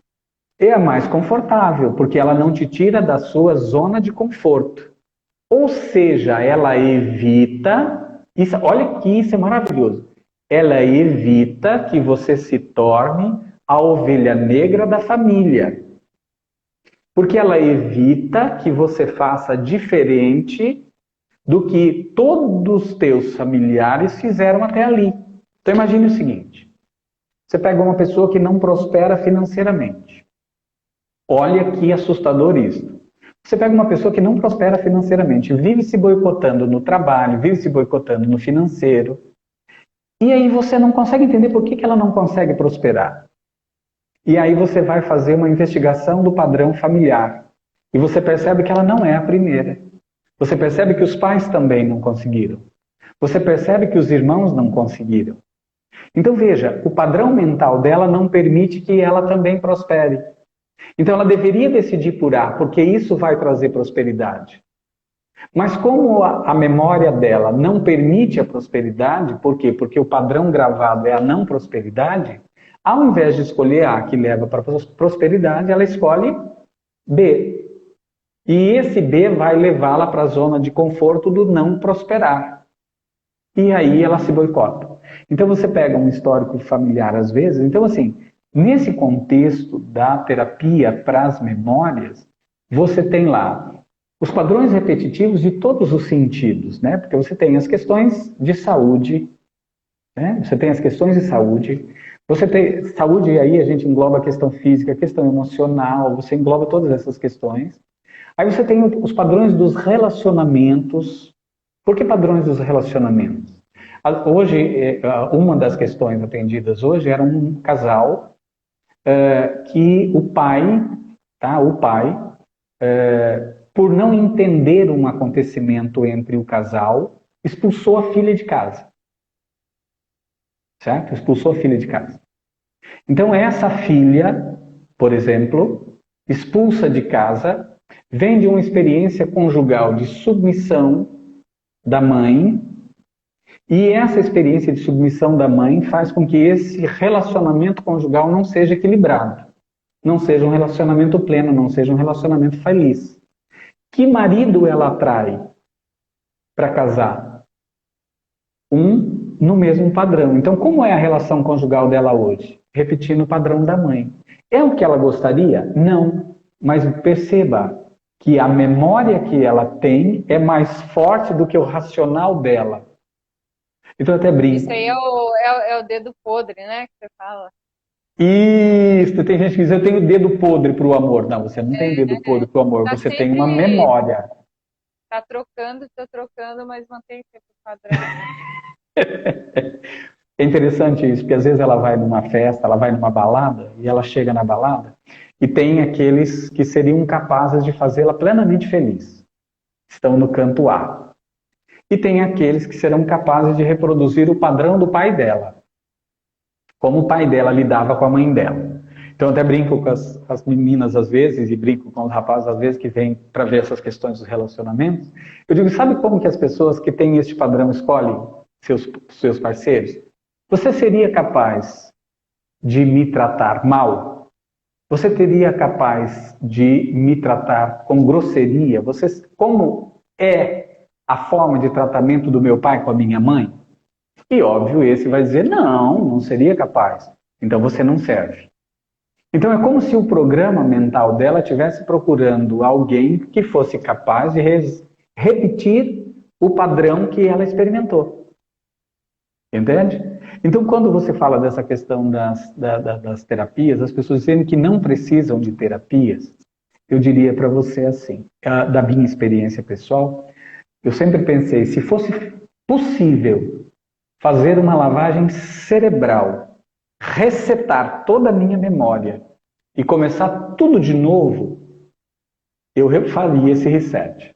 é a mais confortável, porque ela não te tira da sua zona de conforto. Ou seja, ela evita, isso, olha que isso é maravilhoso, ela evita que você se torne a ovelha negra da família. Porque ela evita que você faça diferente do que todos os teus familiares fizeram até ali. Então imagine o seguinte, você pega uma pessoa que não prospera financeiramente. Olha que assustador isso. Você pega uma pessoa que não prospera financeiramente, vive se boicotando no trabalho, vive se boicotando no financeiro, e aí você não consegue entender por que ela não consegue prosperar. E aí você vai fazer uma investigação do padrão familiar, e você percebe que ela não é a primeira. Você percebe que os pais também não conseguiram. Você percebe que os irmãos não conseguiram. Então veja, o padrão mental dela não permite que ela também prospere. Então ela deveria decidir por A, porque isso vai trazer prosperidade. Mas como a memória dela não permite a prosperidade, por quê? Porque o padrão gravado é a não prosperidade, ao invés de escolher A, que leva para a prosperidade, ela escolhe B. E esse B vai levá-la para a zona de conforto do não prosperar. E aí ela se boicota. Então você pega um histórico familiar às vezes, então assim, nesse contexto da terapia para as memórias, você tem lá os padrões repetitivos de todos os sentidos, né? Porque você tem as questões de saúde, né? Você tem as questões de saúde, você tem saúde e aí a gente engloba a questão física, a questão emocional, você engloba todas essas questões. Aí você tem os padrões dos relacionamentos. Por que padrões dos relacionamentos? Hoje, uma das questões atendidas hoje era um casal que o pai, por não entender um acontecimento entre o casal, expulsou a filha de casa. Certo? Expulsou a filha de casa. Então essa filha, por exemplo, expulsa de casa, vem de uma experiência conjugal de submissão da mãe, e essa experiência de submissão da mãe faz com que esse relacionamento conjugal não seja equilibrado, não seja um relacionamento pleno, não seja um relacionamento feliz. Que marido ela atrai para casar? Um no mesmo padrão. Então, como é a relação conjugal dela hoje? Repetindo o padrão da mãe. É o que ela gostaria? Não. Mas perceba que a memória que ela tem é mais forte do que o racional dela. Então, eu até brinco. Isso aí é o dedo podre, né? Que você fala. Isso, tem gente que diz, eu tenho dedo podre para o amor. Não, você não tem dedo podre para o amor, Tá você tem uma sempre, memória. tá trocando, mas mantém sempre o padrão, né? É interessante isso, porque às vezes ela vai numa festa, ela vai numa balada, e ela chega na balada, e tem aqueles que seriam capazes de fazê-la plenamente feliz. Estão no canto A. E tem aqueles que serão capazes de reproduzir o padrão do pai dela, como o pai dela lidava com a mãe dela. Então, eu até brinco com as meninas às vezes, e brinco com os rapazes às vezes, que vêm para ver essas questões dos relacionamentos. Eu digo, sabe como que as pessoas que têm este padrão escolhem seus parceiros? Você seria capaz de me tratar mal? Você teria capaz de me tratar com grosseria? Como é a forma de tratamento do meu pai com a minha mãe? E óbvio, esse vai dizer, não, não seria capaz. Então você não serve. Então é como se o programa mental dela estivesse procurando alguém que fosse capaz de repetir o padrão que ela experimentou. Entende? Então, quando você fala dessa questão das terapias, as pessoas dizendo que não precisam de terapias, eu diria para você assim, da minha experiência pessoal, eu sempre pensei, se fosse possível fazer uma lavagem cerebral, resetar toda a minha memória e começar tudo de novo, eu faria esse reset.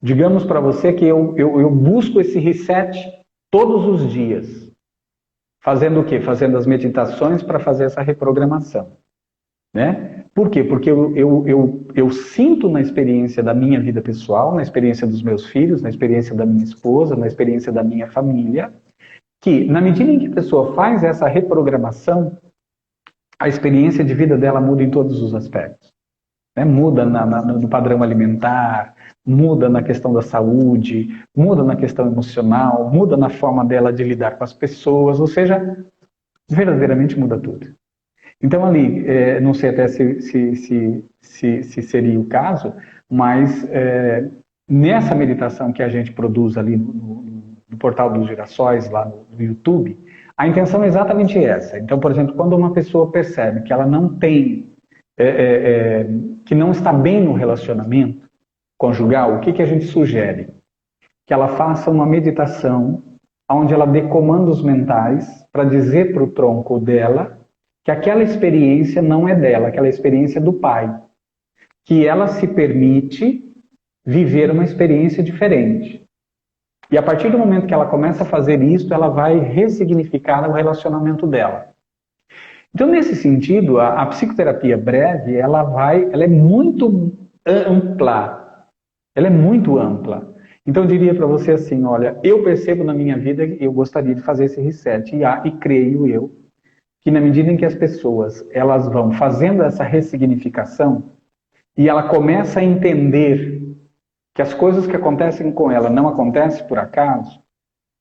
Digamos para você que eu busco esse reset todos os dias. Fazendo o quê? Fazendo as meditações para fazer essa reprogramação. Né? Por quê? Porque eu sinto na experiência da minha vida pessoal, na experiência dos meus filhos, na experiência da minha esposa, na experiência da minha família, que na medida em que a pessoa faz essa reprogramação, a experiência de vida dela muda em todos os aspectos. Né? Muda no padrão alimentar, muda na questão da saúde, muda na questão emocional, muda na forma dela de lidar com as pessoas, ou seja, verdadeiramente muda tudo. Então ali, não sei até se seria o caso, mas nessa meditação que a gente produz ali no Portal dos Girassóis, lá no YouTube, a intenção é exatamente essa. Então, por exemplo, quando uma pessoa percebe que ela não tem, que não está bem no relacionamento conjugal, o que a gente sugere? Que ela faça uma meditação onde ela dê comandos mentais para dizer para o tronco dela que aquela experiência não é dela, aquela experiência é do pai. Que ela se permite viver uma experiência diferente. E a partir do momento que ela começa a fazer isso, ela vai ressignificar o relacionamento dela. Então, nesse sentido, a psicoterapia breve, ela é muito ampla. Ela é muito ampla. Então, eu diria para você assim, olha, eu percebo na minha vida que eu gostaria de fazer esse reset e creio eu que na medida em que as pessoas elas vão fazendo essa ressignificação e ela começa a entender que as coisas que acontecem com ela não acontecem por acaso.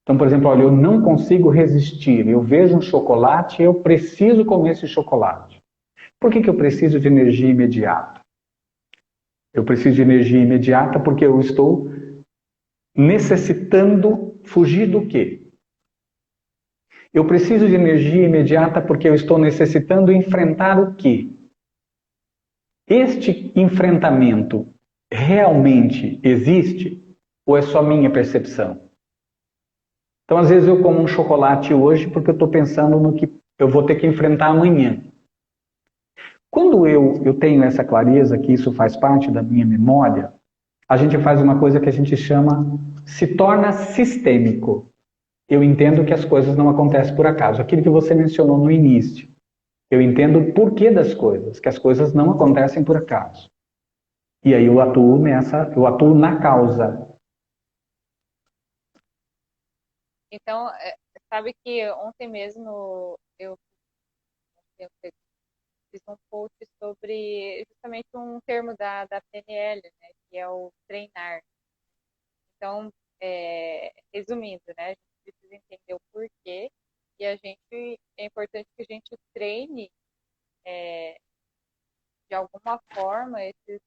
Então, por exemplo, olha, eu não consigo resistir, eu vejo um chocolate, eu preciso comer esse chocolate. Por que eu preciso de energia imediata? Eu preciso de energia imediata porque eu estou necessitando fugir do quê? Eu preciso de energia imediata porque eu estou necessitando enfrentar o quê? Este enfrentamento realmente existe ou é só minha percepção? Então, às vezes eu como um chocolate hoje porque eu estou pensando no que eu vou ter que enfrentar amanhã. Quando eu tenho essa clareza que isso faz parte da minha memória, a gente faz uma coisa que a gente chama, se torna sistêmico. Eu entendo que as coisas não acontecem por acaso. Aquilo que você mencionou no início. Eu entendo o porquê das coisas, que as coisas não acontecem por acaso. E aí eu atuo na causa. Então, sabe que ontem mesmo eu fiz um post sobre justamente um termo da PNL, né, que é o treinar. Então, resumindo, né, a gente precisa entender o porquê e é importante que a gente treine é, de alguma forma esse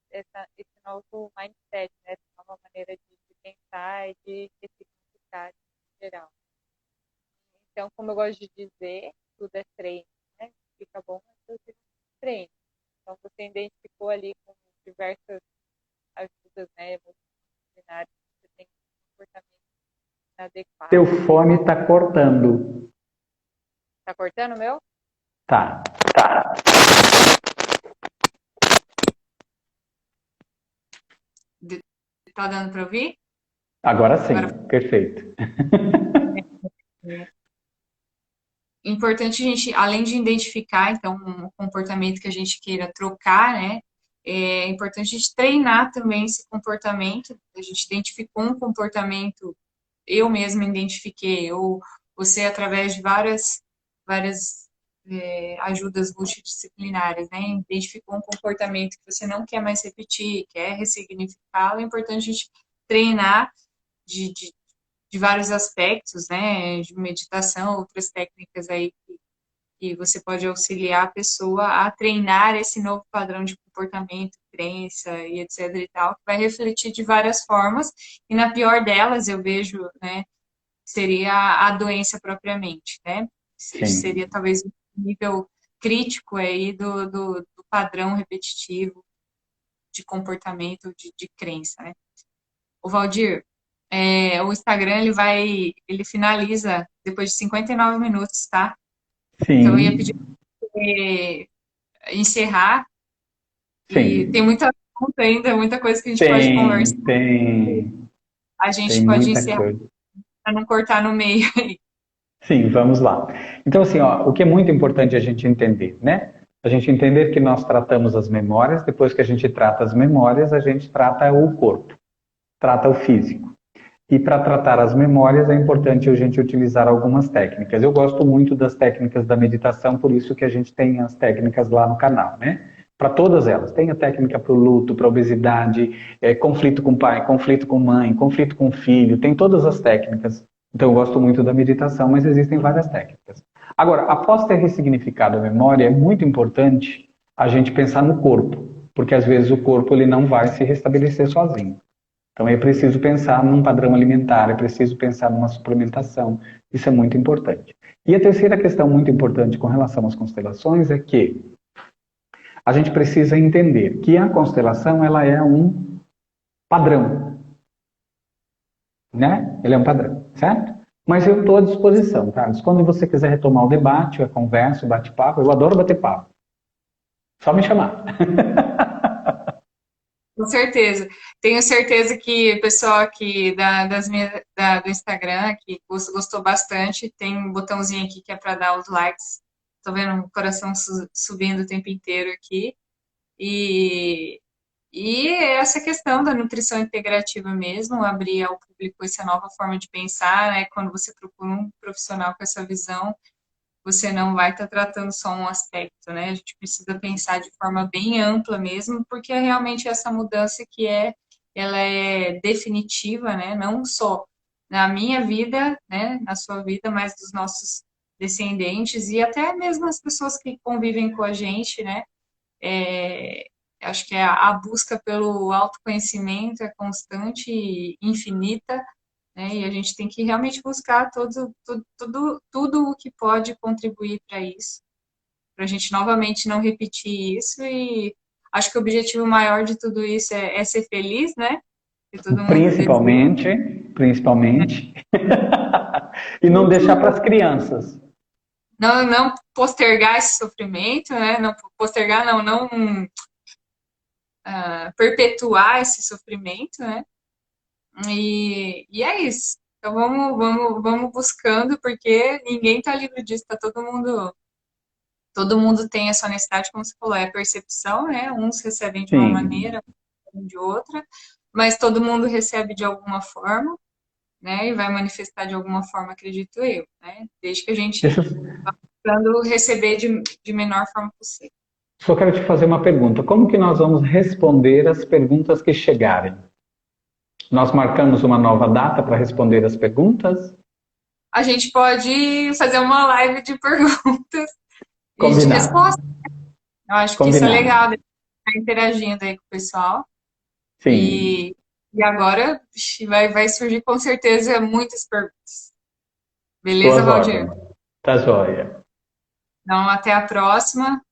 novo mindset, né, essa nova maneira de pensar e de ressignificar em geral. Então, como eu gosto de dizer, tudo é treino, né? fica bom é você treina. Então, você identificou ali com diversas ajudas, né, multidisciplinares, você tem um comportamento inadequado. Teu fone está cortando. Tá cortando o meu? Tá. Tá dando para ouvir? Agora sim, Agora, perfeito. é importante a gente, além de identificar, então, um comportamento que a gente queira trocar, né? É importante a gente treinar também esse comportamento. A gente identificou um comportamento, eu mesma identifiquei, ou você através de várias ajudas multidisciplinares, né? Identificou um comportamento que você não quer mais repetir, quer ressignificá-lo. É importante a gente treinar de, de, de vários aspectos, né? De meditação, outras técnicas aí que você pode auxiliar a pessoa a treinar esse novo padrão de comportamento, crença e etc e tal, que vai refletir de várias formas, e na pior delas, eu vejo, né, seria a doença propriamente, né? Sim. Seria talvez um nível crítico aí do padrão repetitivo de comportamento, de crença, né? O Valdir, o Instagram, ele finaliza depois de 59 minutos, tá? Então, eu ia pedir Sim. para você encerrar, e tem Sim. muita assunto ainda, muita coisa que a gente pode conversar. Tem, tem, A tem gente pode muita encerrar coisa. para não cortar no meio. Sim, vamos lá. Então, assim, ó, o que é muito importante a gente entender, né? A gente entender que nós tratamos as memórias, depois que a gente trata as memórias, a gente trata o corpo, trata o físico. E para tratar as memórias é importante a gente utilizar algumas técnicas. Eu gosto muito das técnicas da meditação, por isso que a gente tem as técnicas lá no canal, né? Para todas elas. Tem a técnica para o luto, para a obesidade, conflito com pai, conflito com mãe, conflito com filho, tem todas as técnicas. Então eu gosto muito da meditação, mas existem várias técnicas. Agora, após ter ressignificado a memória, é muito importante a gente pensar no corpo, porque às vezes o corpo ele não vai se restabelecer sozinho. Então é preciso pensar num padrão alimentar, é preciso pensar numa suplementação. Isso é muito importante. E a terceira questão muito importante com relação às constelações é que a gente precisa entender que a constelação ela é um padrão, né? Ele é um padrão, certo? Mas eu estou à disposição, Carlos. Quando você quiser retomar o debate, a conversa, o bate-papo, eu adoro bater papo. Só me chamar. Com certeza. Tenho certeza que o pessoal aqui do Instagram, que gostou bastante, tem um botãozinho aqui que é para dar os likes. Estou vendo o coração subindo o tempo inteiro aqui. E, e essa questão da nutrição integrativa mesmo, abrir ao público essa nova forma de pensar, né? Quando você procura um profissional com essa visão, você não vai estar tratando só um aspecto, né? A gente precisa pensar de forma bem ampla mesmo, porque é realmente essa mudança ela é definitiva, né? Não só na minha vida, né? Na sua vida, mas dos nossos descendentes e até mesmo as pessoas que convivem com a gente, né? É, acho que a busca pelo autoconhecimento é constante e infinita, né? E a gente tem que realmente buscar tudo o que pode contribuir para isso, para a gente novamente não repetir isso. E acho que o objetivo maior de tudo isso é ser feliz, né? Que todo mundo deseja. Principalmente. E não deixar para as crianças. Não postergar esse sofrimento, né? Não postergar, não perpetuar esse sofrimento, né? E é isso. Então vamos buscando, porque ninguém está livre disso, tá todo mundo tem a sua necessidade, como você falou, é a percepção, né? Uns recebem de uma Sim. maneira, outros de outra, mas todo mundo recebe de alguma forma, né? E vai manifestar de alguma forma, acredito eu, né? Desde que a gente Deixa vá buscando receber de menor forma possível. Só quero te fazer uma pergunta. Como que nós vamos responder as perguntas que chegarem? Nós marcamos uma nova data para responder as perguntas? A gente pode fazer uma live de perguntas e de Combinado. respostas. Eu acho que isso é Combinado. legal, né? Tá interagindo aí com o pessoal. Sim. E agora vai surgir com certeza muitas perguntas. Estou Beleza, às Valdir? ordens. Tá joia. Então, até a próxima.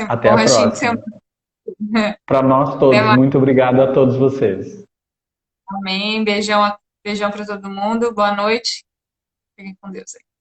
Até Bom a restinho de próxima. semana. Para nós Até todos, mais. muito obrigado a todos vocês. Amém. Beijão, beijão para todo mundo. Boa noite. Fiquem com Deus aí.